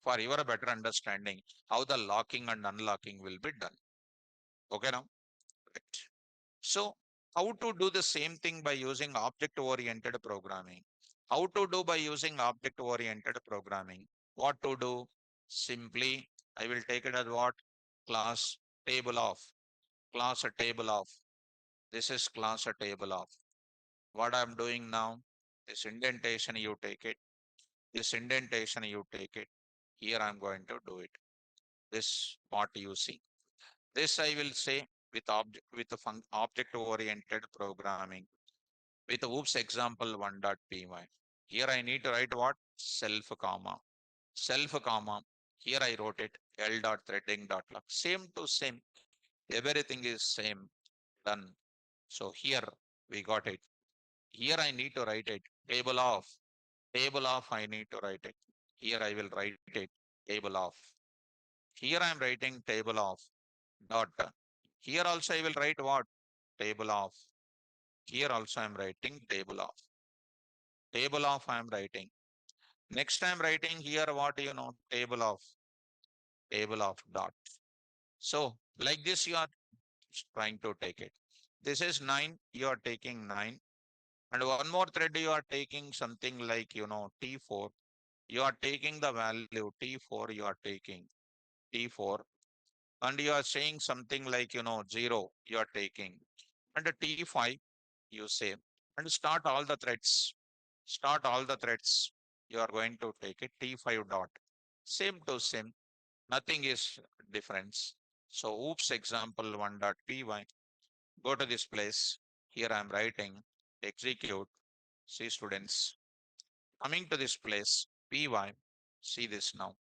For your better understanding, how the locking and unlocking will be done. Okay now? Right. So how to do the same thing by using object-oriented programming? How to do by using object-oriented programming? What to do? Simply, I will take it as what? Class table of. Class a table of. This is class a table of. What I'm doing now, this indentation you take it. This indentation you take it. Here I'm going to do it. This part you see. This I will say with object oriented programming with oops example 1.py. Here I need to write what? Self comma. Self comma. Here I wrote it L dot threading dot lock. Same to same. Everything is same. Done. So here we got it. Here I need to write it. Table of. Table of I need to write it. Here I will write it. Table of. Here I am writing table of. Dot. Here also I will write what? Table of. Here also I am writing table of. Table of I am writing. Next I am writing here what table of dot. So like this you are trying to take it. This is 9, you are taking 9. And one more thread you are taking something like T4. You are taking the value T4, you are taking T4. And you are saying something like 0, you are taking. And the T5 you say. And start all the threads. Start all the threads. You are going to take it T5 dot. Same to same. Nothing is difference. So oops example 1.py. Go to this place. Here I am writing execute. See students. Coming to this place py. See this now.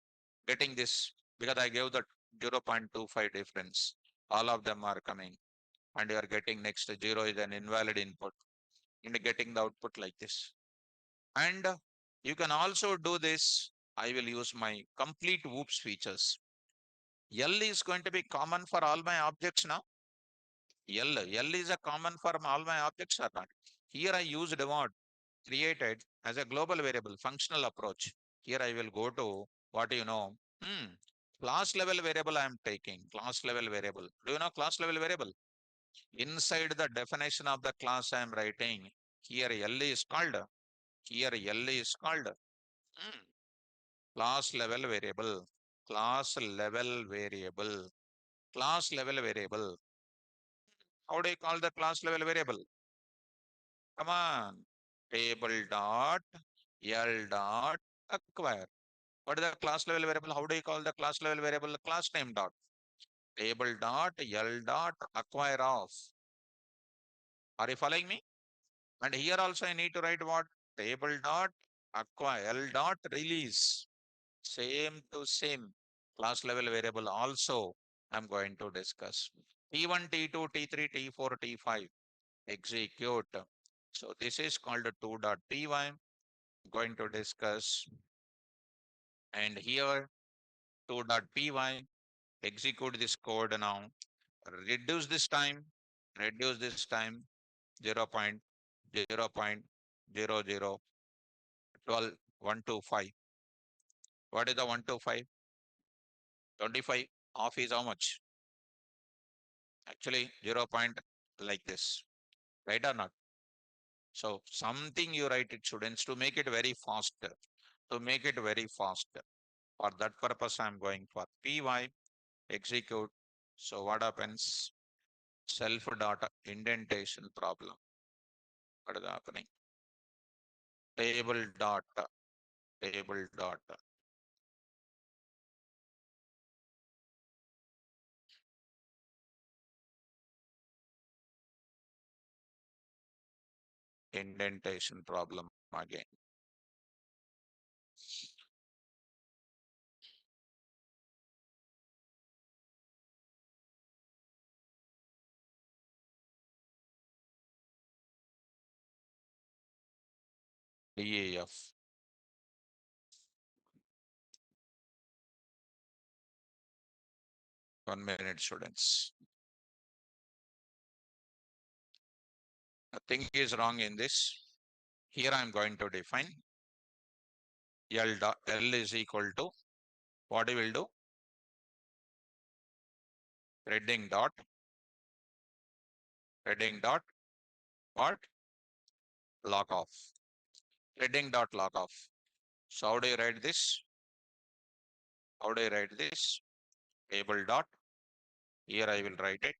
Getting this because I gave the 0.25 difference. All of them are coming. And you are getting next 0 is an invalid input. And getting the output like this. And you can also do this. I will use my complete whoops features. L is going to be common for all my objects now. L is a common for all my objects or not. Here I used what? Created as a global variable functional approach. Here I will go to what class level variable I am taking. Class level variable. Do you know class level variable? Inside the definition of the class I am writing, here L is called, class level variable, class level variable, class level variable. How do you call the class level variable? Come on, table dot L dot acquire. What is the class level variable? How do you call the class level variable? Class name dot table dot L dot acquire of. Are you following me? And here also I need to write what? Table dot acquire L dot release. Same to same class level variable also I'm going to discuss. T1, T2, T3, T4, T5 execute. So this is called 2.py. Going to discuss. And here 2.py execute this code now. Reduce this time 0 0.0012 125. What is the 125? 25 off is how much? Actually 0 point like this, right or not? So something you write it, students, to make it very fast, to make it very fast. For that purpose, I'm going for py execute. So what happens? Self data indentation problem. What is happening? Table data, table data. Indentation problem again. DAF. One minute, students. Nothing is wrong in this. Here I'm going to define L is equal to what we will do? Heading dot what? Log off. Heading dot log off. So how do you write this? How do I write this? Table dot. Here I will write it.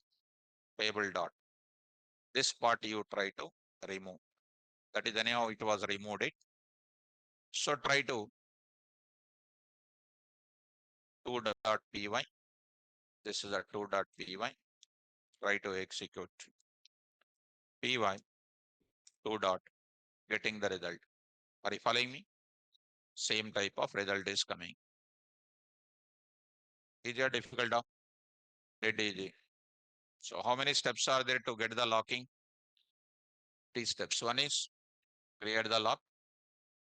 Table dot. This part you try to remove. That is anyhow it was removed it. So try to 2.py. This is a 2.py. Try to execute py 2 dot getting the result. Are you following me? Same type of result is coming. Easy or difficult? Dead easy. So how many steps are there to get the locking? 3 steps. One is create the lock,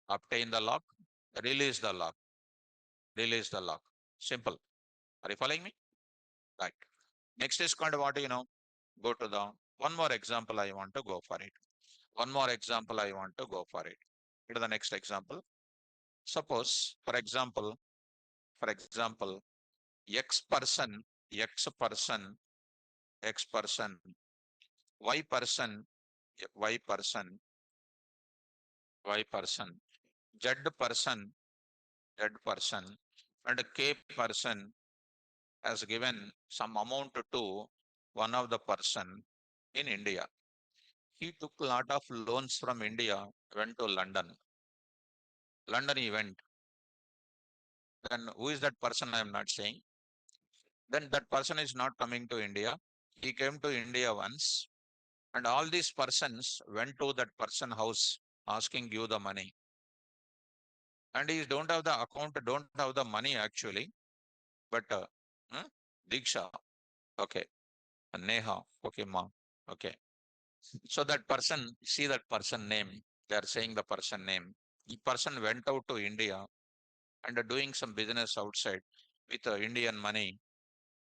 obtain the lock, release the lock, release the lock. Simple. Are you following me? Right. Next is called what go to the one more example. I want to go for it. One more example. I want to go for it. Go to the next example. Suppose, for example, X person, X person, X person, Y person, Y person, Y person, Z person, Z person, and K person has given some amount to one of the person in India. He took a lot of loans from India, went to London. London he went. Then who is that person? I am not saying. Then that person is not coming to India. He came to India once, and all these persons went to that person house asking you the money. And he don't have the account, don't have the money actually. But Diksha, okay, Neha, okay, ma, okay. So that person, see that person name. They are saying the person name. The person went out to India and doing some business outside with Indian money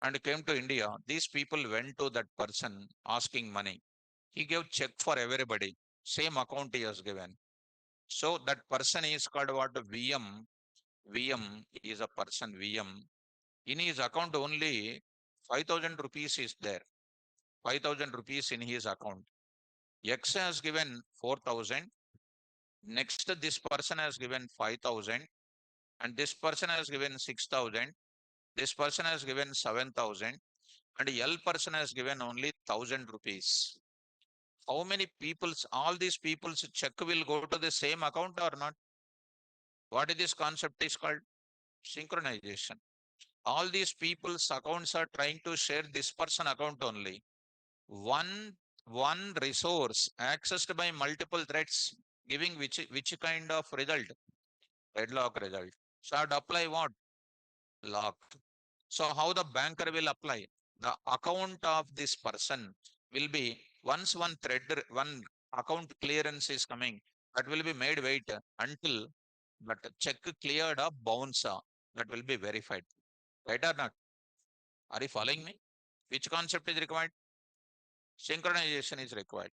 and came to India. These people went to that person asking money. He gave check for everybody. Same account he has given. So that person is called what? VM. VM is a person VM. In his account only 5,000 rupees is there. 5,000 rupees in his account. X has given 4,000. Next, this person has given 5,000. And this person has given 6,000. This person has given 7,000. And L person has given only 1,000 rupees. How many people's, all these people's check will go to the same account or not? What is this concept is called? Synchronization. All these people's accounts are trying to share this person account only. One resource accessed by multiple threads, giving which kind of result? Deadlock result. So I have to apply what? Lock. So how the banker will apply? The account of this person will be, once one account clearance is coming, that will be made wait until that check cleared of bounce that will be verified. Right or not? Are you following me? Which concept is required? Synchronization is required.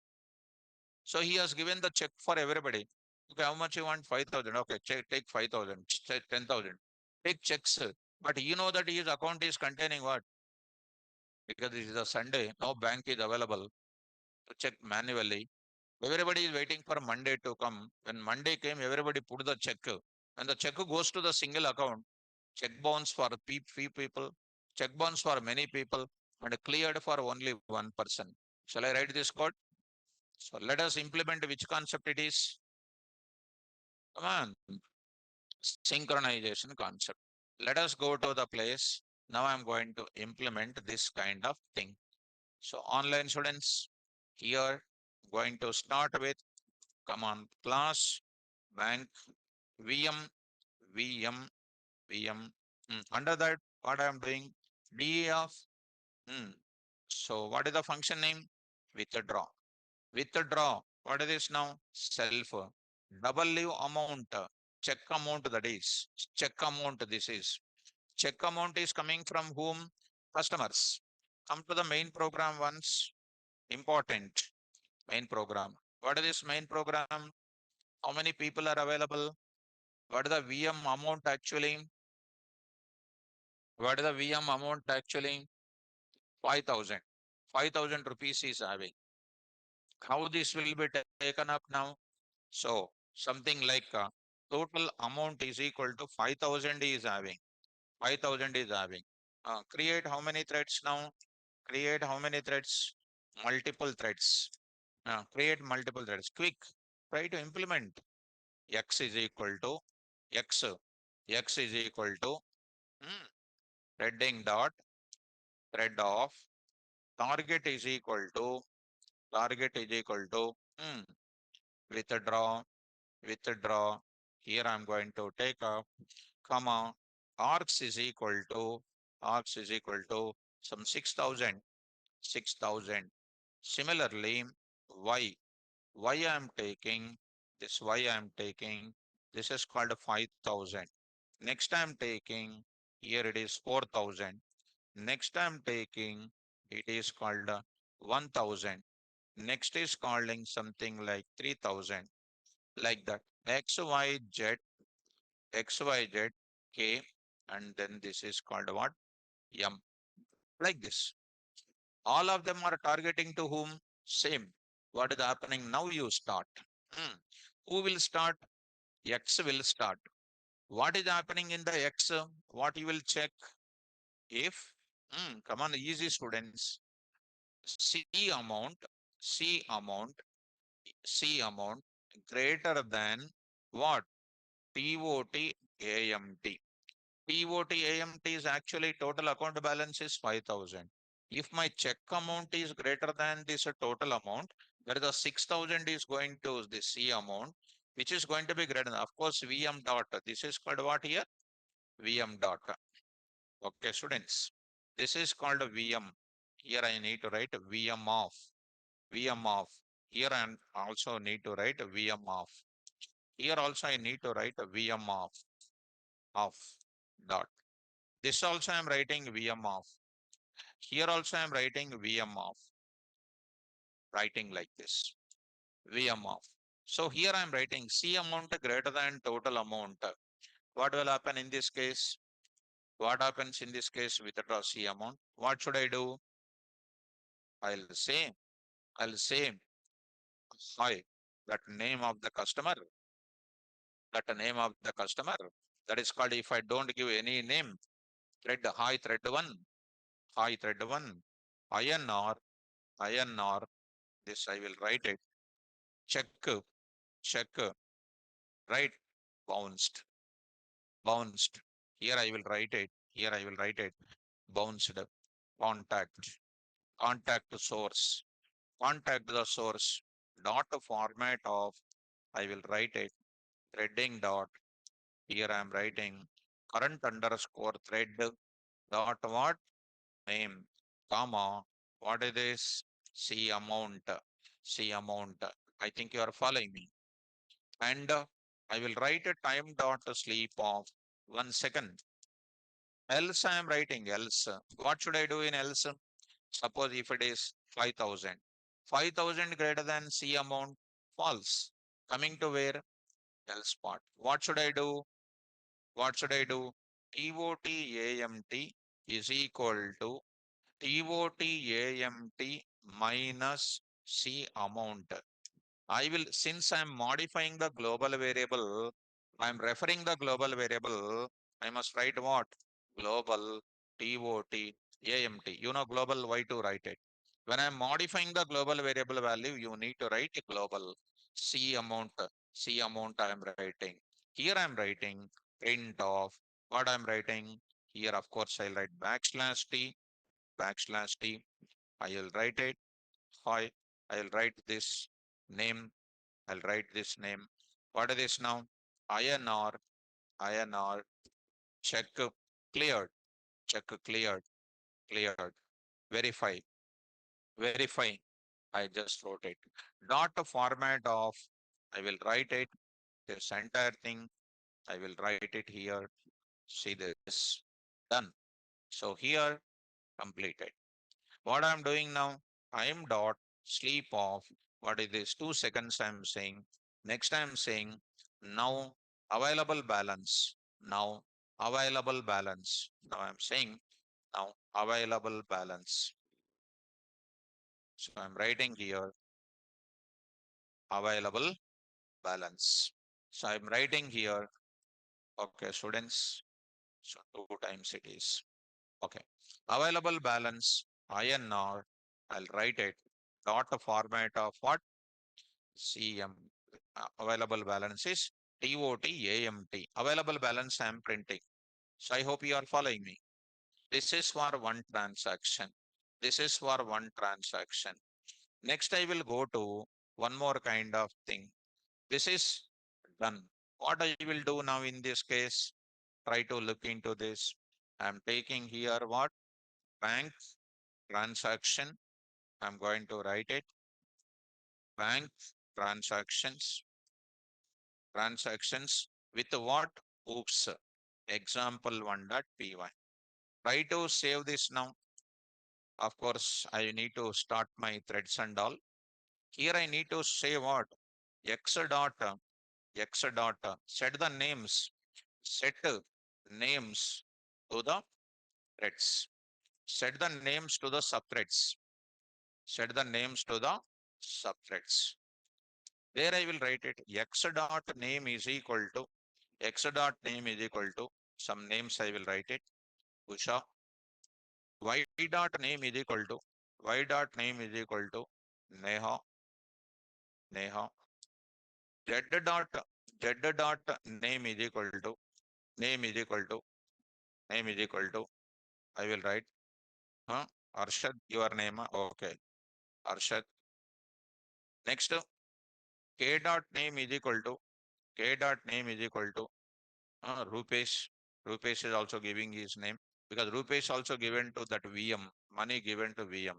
So he has given the check for everybody. Okay, how much you want? 5,000. Okay, check, take 5,000, 10,000. Take checks. But you know that his account is containing what? Because it is a Sunday, no bank is available to check manually. Everybody is waiting for Monday to come. When Monday came, everybody put the check. When the check goes to the single account, check bounce for few people, check bounce for many people, and cleared for only one person. Shall I write this code? So let us implement which concept it is. Come on, synchronization concept. Let us go to the place. Now I'm going to implement this kind of thing. So online students, here going to start with, come on, class, bank, VM, VM, VM. Under that, what I am doing, DA of, so what is the function name? Withdraw. Withdraw, what is this now? Self. Double leave amount, check amount that is, check amount this is. Check amount is coming from whom? Customers. Come to the main program once. Important. Main program. What is this main program? How many people are available? What is the VM amount actually? What is the VM amount actually? 5,000. 5,000 rupees is having. How this will be taken up now? So something like total amount is equal to 5,000 is having. 5,000 is having. Create how many threads now? Create how many threads? Multiple threads. Create multiple threads. Quick. Try to implement. X is equal to X. X is equal to threading dot thread of target is equal to withdraw withdraw. Here I'm going to take a comma. Arcs is equal to some 6,000. Similarly, y I'm taking this, this is called 5,000. Next I'm taking, here it is 4,000. Next I'm taking, it is called 1,000. Next is calling something like 3,000, like that. X, Y, Z, K, and then this is called what? M, like this. All of them are targeting to whom? Same. What is happening now? You start. Who will start? X will start. What is happening in the X? What you will check? If, come on, easy students. C amount, C amount, C amount greater than what? TOT AMT. TOT AMT is actually total account balance is 5,000. If my check amount is greater than this total amount, where the 6,000 is going to the C amount, which is going to be greater than, of course, VM dot. This is called what here? VM dot. Okay, students. This is called a VM. Here I need to write VM of. VM of. Here I also need to write VM of. Here also I need to write VM of dot. This also I am writing VM of. Here also I am writing VM of. Writing like this. VM of. So here I am writing C amount greater than total amount. What will happen in this case? What happens in this case? Withdraw C amount. What should I do? I'll say, I'll say, hi, that name of the customer, that name of the customer. That is called, if I don't give any name, thread, hi thread one, hi thread one, INR, INR, this I will write it, check, check, right, bounced, bounced. Here I will write it, here I will write it, bounced, contact, contact source, contact the source, dot format of, I will write it, threading dot, here I am writing current underscore thread dot what, name, comma, what is this, C amount, C amount. I think you are following me. And I will write a time dot sleep of 1 second. Else I am writing else. What should I do in else? Suppose if it is 5,000, 5,000 greater than C amount, false. Coming to where? Else part. What should I do? What should I do? TOTAMT is equal to TOTAMT minus C amount. I will, since I am modifying the global variable, I am referring the global variable, I must write what? Global TOTAMT. You know global, why to write it? When I am modifying the global variable value, you need to write a global C amount. C amount I am writing. Here I am writing print of what I am writing. Here, of course, I'll write backslash T, backslash T. I will write it. Hi, I'll write this name. I'll write this name. What is this now? INR, INR, check cleared, check cleared, cleared, verify, verify. I just wrote it. Not a format of, I will write it, this entire thing. I will write it here. See this, done. So here, completed. What I'm doing now, time dot sleep off. What is this? 2 seconds I'm saying. Next I'm saying now available balance. Now available balance. Now I'm saying now available balance. So I'm writing here available balance. So I'm writing here. Okay, students. So 2 times it is. Okay. Available balance INR. I'll write it. Dot format of what? CM. Available balance is TOTAMT. Available balance I am printing. So I hope you are following me. This is for one transaction. This is for one transaction. Next, I will go to one more kind of thing. This is done. What I will do now in this case, try to look into this. I'm taking here what? Bank transaction. I'm going to write it. Bank transactions. Transactions with what? Oops. Example1.py. Try to save this now. Of course, I need to start my threads and all. Here I need to say what? X dot, X dot, set the names, set names to the threads, set the names to the subthreads, set the names to the subthreads. There I will write it. X dot name is equal to, X dot name is equal to, some names I will write it. Usha. Y dot name is equal to, Y dot name is equal to Neha, Neha. Z dot, Z dot name is equal to, name is equal to, name is equal to, I will write, Arshad, your name, okay, Arshad. Next, K dot name is equal to, K dot name is equal to, Rupesh. Rupesh is also giving his name because Rupesh also given to that VM, money given to VM.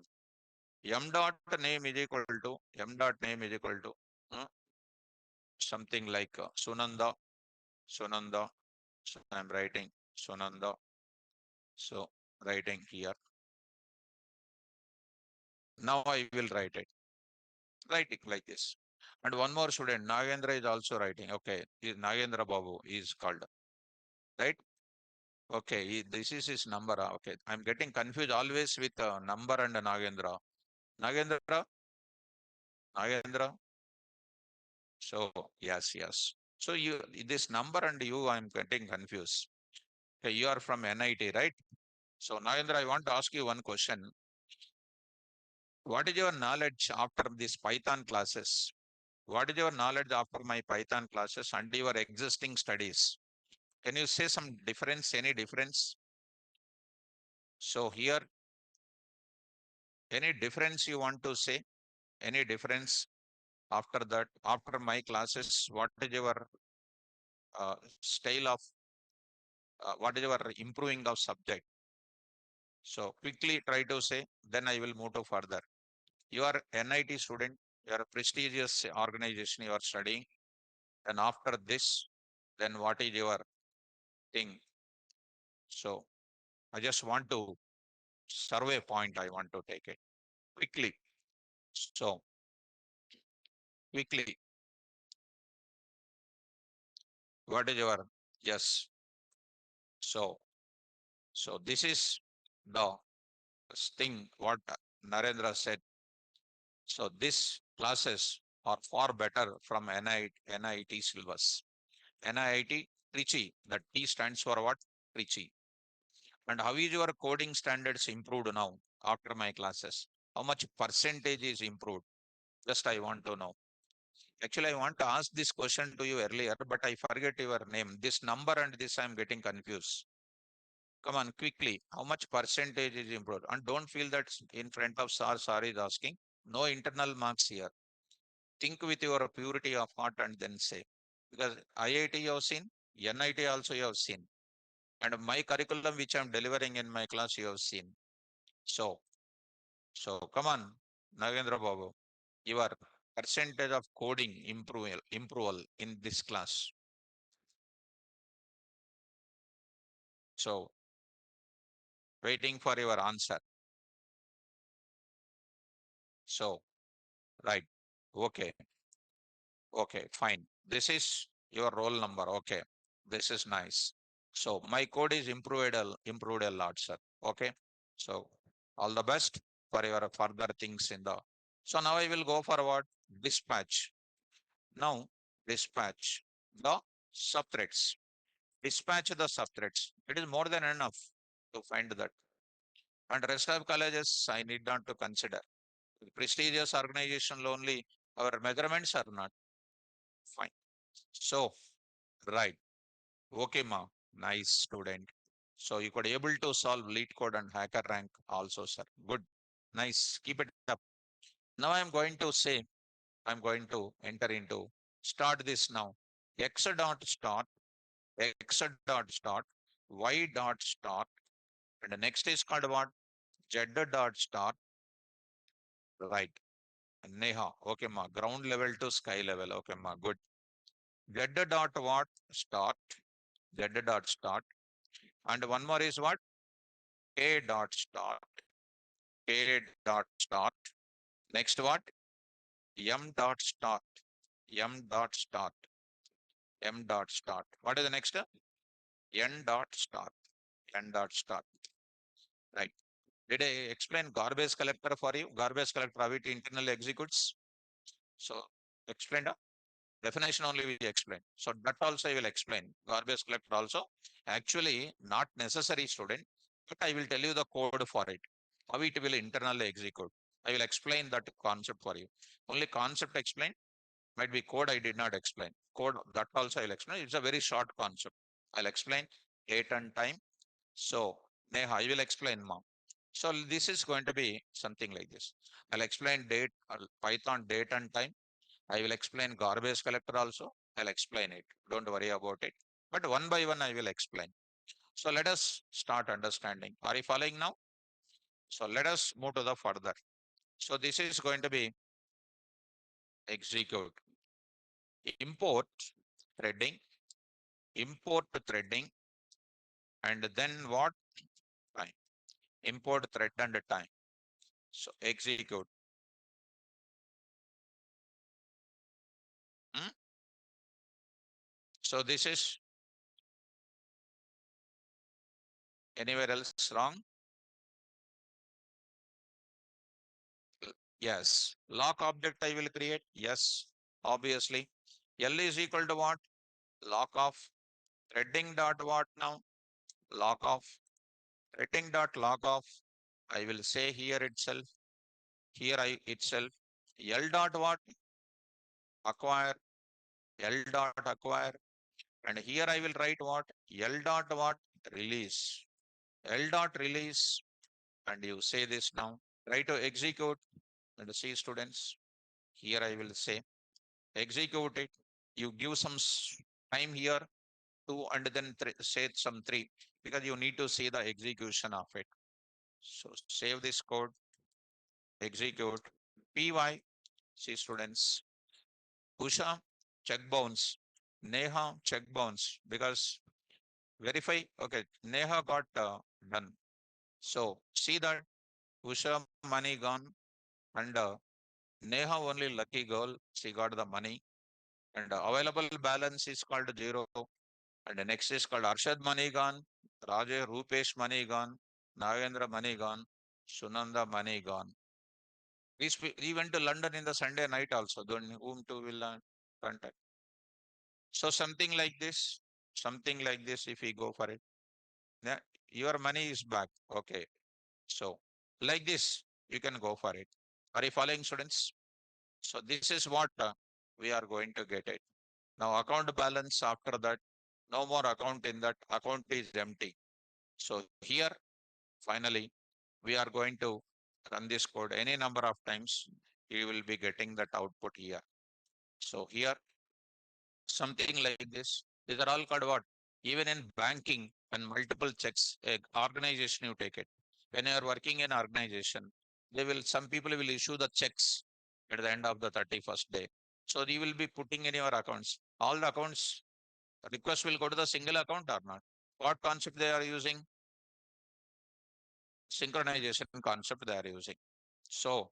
M dot name is equal to, M dot name is equal to, something like Sunanda, Sunanda. So I'm writing Sunanda. So writing here. Now I will write it. Writing like this. And one more student, Nagendra is also writing. Okay, Nagendra Babu is called. Right? Okay, this is his number. Okay, I'm getting confused always with number and Nagendra. Nagendra, Nagendra. So yes, yes. So you this number and you, I'm getting confused. Okay, you are from NIT, right? So Nagendra, I want to ask you one question. What is your knowledge after these Python classes? What is your knowledge after my Python classes and your existing studies? Can you say some difference, any difference? So here, any difference you want to say? Any difference after that, after my classes? What is your style of, what is your improving of subject? So quickly try to say, then I will move to further. You are NIT student, you are a prestigious organization you are studying. And after this, then what is your thing? So I just want to survey point, I want to take it quickly. So quickly, what is your, yes. So, so this is the thing what Narendra said. So these classes are far better from NIT syllabus. NIT Trichy, the T stands for what? Trichy. And how is your coding standards improved now after my classes? How much percentage is improved? Just I want to know. Actually, I want to ask this question to you earlier, but I forget your name. This number and this I'm getting confused. Come on, quickly. How much percentage is improved? And don't feel that in front of sir is asking. No internal marks here. Think with your purity of heart and then say. Because IIT you have seen, NIT also you have seen. And my curriculum which I'm delivering in my class you have seen. So, so come on, Nagendra Babu. Your percentage of coding improval in this class. So waiting for your answer. So right. Okay. Okay, fine. This is your roll number. Okay. This is nice. So my code is improved a lot, sir. Okay. So all the best for your further things in the. So now I will go for what? Dispatch. Now dispatch the subthreads. Dispatch the subthreads. It is more than enough to find that. And rest of colleges, I need not to consider. Prestigious organization only our measurements are not fine. So, right. Okay, ma. Nice student. So you could able to solve lead code and hacker rank also, sir. Good. Nice. Keep it up. Now I'm going to say, I'm going to enter into start this now. X dot start, X dot start, Y dot start, and the next is called what? Z dot start, right. Neha, okay, ma. Ground level to sky level, okay, ma. Good. Z dot what? Start, Z dot start. And one more is what? K dot start, K dot start. Next what? M dot start, M dot start, M dot start. What is the next? N dot start, N dot start. Right. Did I explain garbage collector for you? Garbage collector, how it internally executes. So explained. Definition only we explain. So that also I will explain. Garbage collector also. Actually, not necessary student, but I will tell you the code for it. How it will internally execute. I will explain that concept for you. Only concept explain. Might be code I did not explain. Code that also I'll explain. It's a very short concept. I'll explain date and time. So Neha, I will explain mom. So this is going to be something like this. I'll explain date, Python date and time. I will explain garbage collector also. I'll explain it. Don't worry about it. But one by one, I will explain. So let us start understanding. Are you following now? So let us move to the further. So this is going to be execute, import threading, import threading, and then what? Time. Import thread and time. So execute. Hmm? So this is anywhere else wrong? Yes. Lock object I will create. Yes. Obviously. L is equal to what? Lock of threading dot what now? Lock of threading dot lock of. I will say here itself. Here I itself. L dot what? Acquire. L dot acquire. And here I will write what? L dot what? Release. L dot release. And you say this now. Try to execute. And see students. Here I will say execute it. You give some time here, 2 and then say some 3 because you need to see the execution of it. So save this code, execute, py, see students, Usha check bounce, Neha check bounce because verify, okay, Neha got done. So see that Usha money gone and Neha only lucky girl, she got the money and available balance is called 0. And the next is called Arshad Manigan, Raja Rupesh Manigan, Nagendra Manigan, Sunanda Manigan. We went to London in the Sunday night also, then whom to will contact. So something like this, if we go for it, yeah, your money is back. Okay. So like this, you can go for it. Are you following students? So this is what we are going to get it. Now account balance after that, no more account in that account is empty. So here, finally, we are going to run this code any number of times. You will be getting that output here. So here, something like this. These are all called what? Even in banking, when multiple checks, organization you take it. When you are working in organization, some people will issue the checks at the end of the 31st day. So you will be putting in your accounts. All the accounts request will go to the single account or not. What concept they are using? Synchronization concept they are using. So,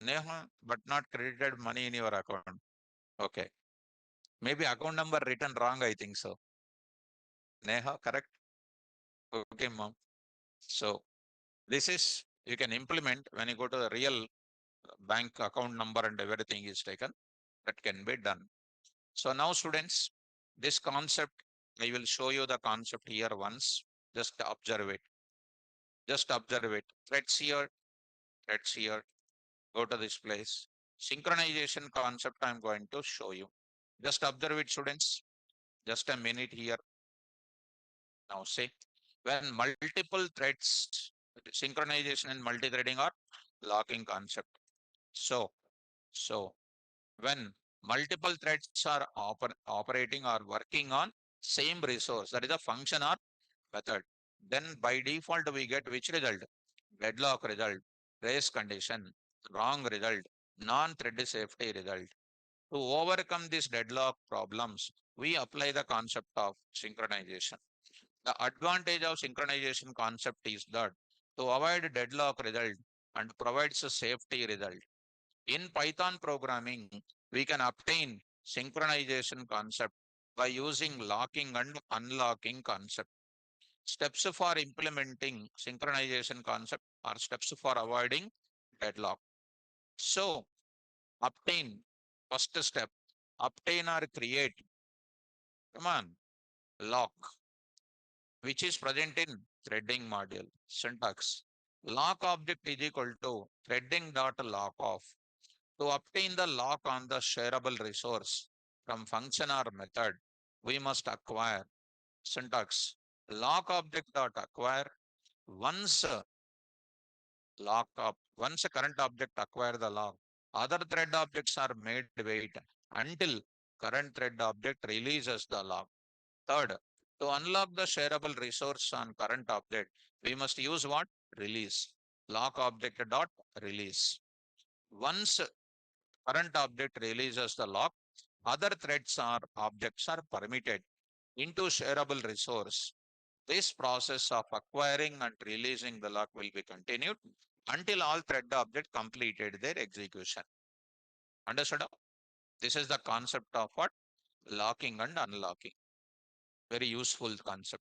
Neha, but not credited money in your account. Okay. Maybe account number written wrong, I think so. Neha, correct? Okay, mom. So, this is, you can implement when you go to the real bank account number and everything is taken. That can be done. So now students, this concept, I will show you the concept here once. Just observe it. Just observe it. Threads here, threads here. Go to this place. Synchronization concept I'm going to show you. Just observe it, students. Just a minute here. Now say, when multiple threads, synchronization and multi-threading are locking concept. So when multiple threads are operating or working on same resource, that is a function or method, then by default we get which result? Deadlock result, race condition, wrong result, non-thread safety result. To overcome these deadlock problems, we apply the concept of synchronization. The advantage of synchronization concept is that to avoid deadlock result and provides a safety result. In Python programming, we can obtain synchronization concept by using locking and unlocking concept. Steps for implementing synchronization concept are steps for avoiding deadlock. So obtain, first step, obtain or create, come on, lock, which is present in threading module. Syntax. Lock object is equal to threading dot lock off. To obtain the lock on the shareable resource from function or method, we must acquire. Syntax. Lock object dot acquire. Once once a current object acquire the lock, other thread objects are made wait until current thread object releases the lock. Third, to unlock the shareable resource on current object, we must use what? Release. Lock object dot release. Once current object releases the lock, other threads or objects are permitted into shareable resource. This process of acquiring and releasing the lock will be continued until all thread object completed their execution. Understood? This is the concept of what? Locking and unlocking. Very useful concept.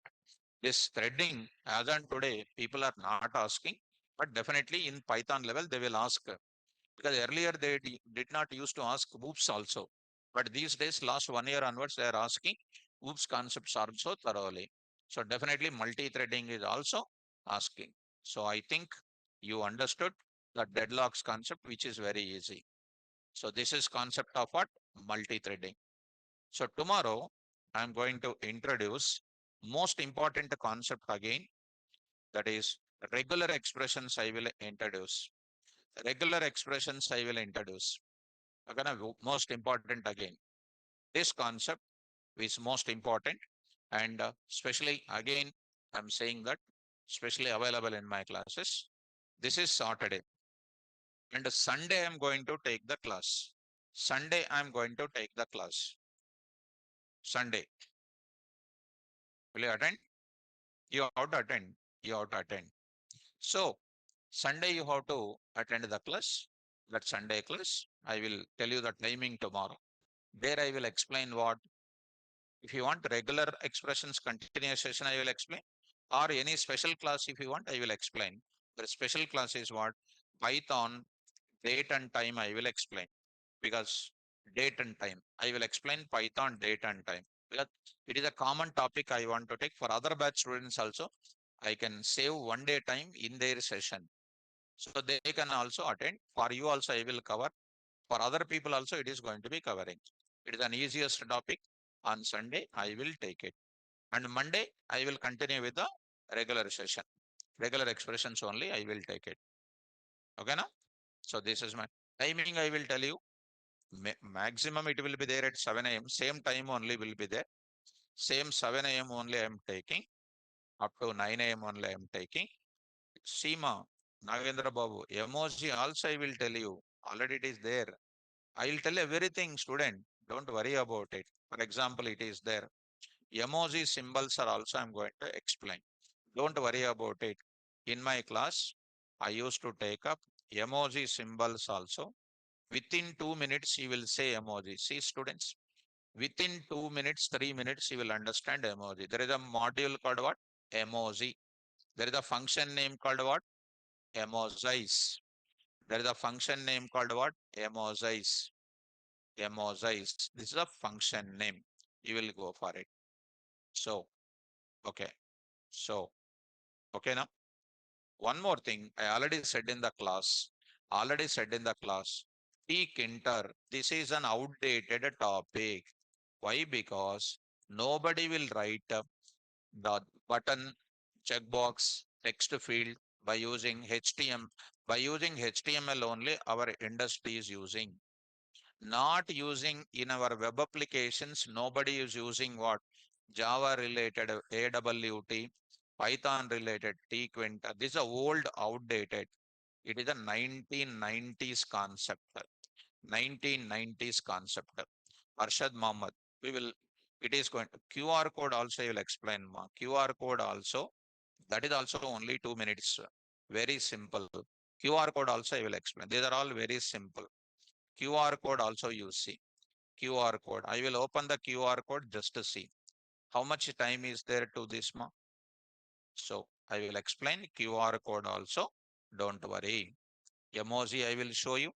This threading, as on today, people are not asking, but definitely in Python level, they will ask Because earlier they did not used to ask OOPS also. But these days, last 1 year onwards, they are asking OOPS concepts also thoroughly. So definitely multi-threading is also asking. So I think you understood the deadlocks concept, which is very easy. So this is concept of what? Multi-threading. So tomorrow I'm going to introduce most important concept again, that is regular expressions I will introduce. Regular expressions I will introduce. Again, most important again. This concept is most important, and especially again, I'm saying that especially available in my classes. This is Saturday, and Sunday I'm going to take the class. Sunday I'm going to take the class. Sunday. Will you attend? You have to attend. You have to attend. So Sunday you have to attend the class. That Sunday class. I will tell you the timing tomorrow. There I will explain what. If you want regular expressions continuous session, I will explain. Or any special class if you want, I will explain. The special class is what? Python, date and time I will explain. Because date and time. I will explain Python date and time. Because it is a common topic I want to take for other batch students also. I can save 1 day time in their session. So they can also attend. For you also I will cover. For other people also it is going to be covering. It is an easiest topic. On Sunday I will take it. And Monday I will continue with the regular session. Regular expressions only I will take it. Okay now? So this is my timing I will tell you. Maximum it will be there at 7 a.m. Same time only will be there. Same 7 a.m. only I am taking. Up to 9 a.m. only I am taking. Seema, Nagendra Babu, emoji also I will tell you. Already it is there. I will tell everything, student. Don't worry about it. For example, it is there. Emoji symbols are also I'm going to explain. Don't worry about it. In my class, I used to take up emoji symbols also. Within 2 minutes, you will say emoji. See, students, within 2 minutes, 3 minutes, you will understand emoji. There is a module called what? Emoji. There is a function name called what? Emojis. There is a function name called what? Emojis. Emojis. This is a function name. You will go for it. So, okay. So, okay now. One more thing I already said in the class. Already said in the class. Peak inter. This is an outdated topic. Why? Because nobody will write the button, checkbox, text field by using HTML. By using HTML only, our industry is using. Not using in our web applications, nobody is using what? Java related AWT, Python related Tquinter. This is a old, outdated. It is a 1990s concept. 1990s concept. Arshad Mohammed, we will, it is going to QR code also, I will explain. QR code also, that is also only 2 minutes. Very simple. QR code also I will explain. These are all very simple. QR code also you see. QR code. I will open the QR code just to see how much time is there to this. So I will explain QR code also. Don't worry. Emoji I will show you.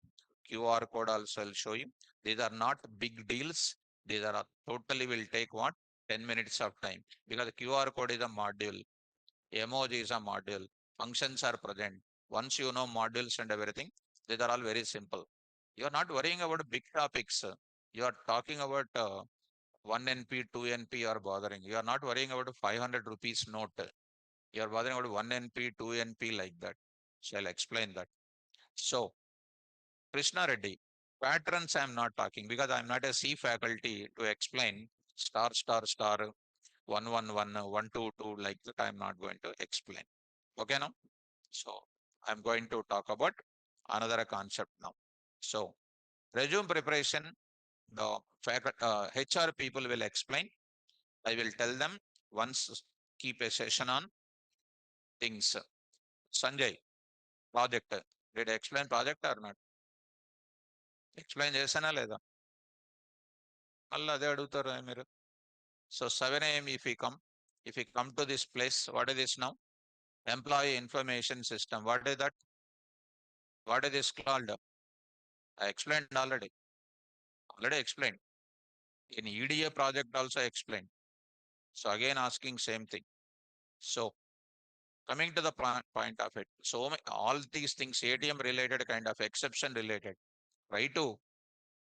QR code also will show you. These are not big deals. These are totally will take what? 10 minutes of time, because the QR code is a module. Emoji is a module. Functions are present. Once you know modules and everything, these are all very simple. You are not worrying about big topics. You are talking about 1 NP, 2 NP are bothering. You are not worrying about 500 rupees note. You are bothering about 1 NP, 2 NP like that. Shall explain that. So, Krishna Reddy, patterns I am not talking because I am not a C faculty to explain star, star, star, 111, 122 like that. I am not going to explain. Okay, now? So, I'm going to talk about another concept now. So, resume preparation, the HR people will explain. I will tell them once, keep a session on things. Sanjay, project. Did I explain project or not? Explain చేసానా లేదా? మళ్ళీ అదే అడుగుతారు మీరు. So 7 a.m. if we come to this place, what is this now? Employee information system. What is that? What is this called? I explained already. Already explained. In EDA project also explained. So again asking same thing. So coming to the point of it. So all these things ATM related kind of exception related. Try to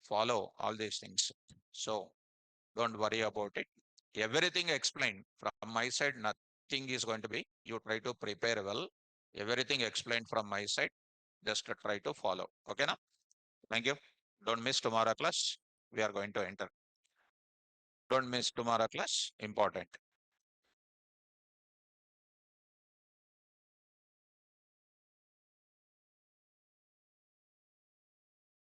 follow all these things. So don't worry about it. Everything explained from my side, nothing is going to be, you try to prepare well. Everything explained from my side, just try to follow. Okay, now? Thank you. Don't miss tomorrow class. We are going to enter. Don't miss tomorrow class. Important.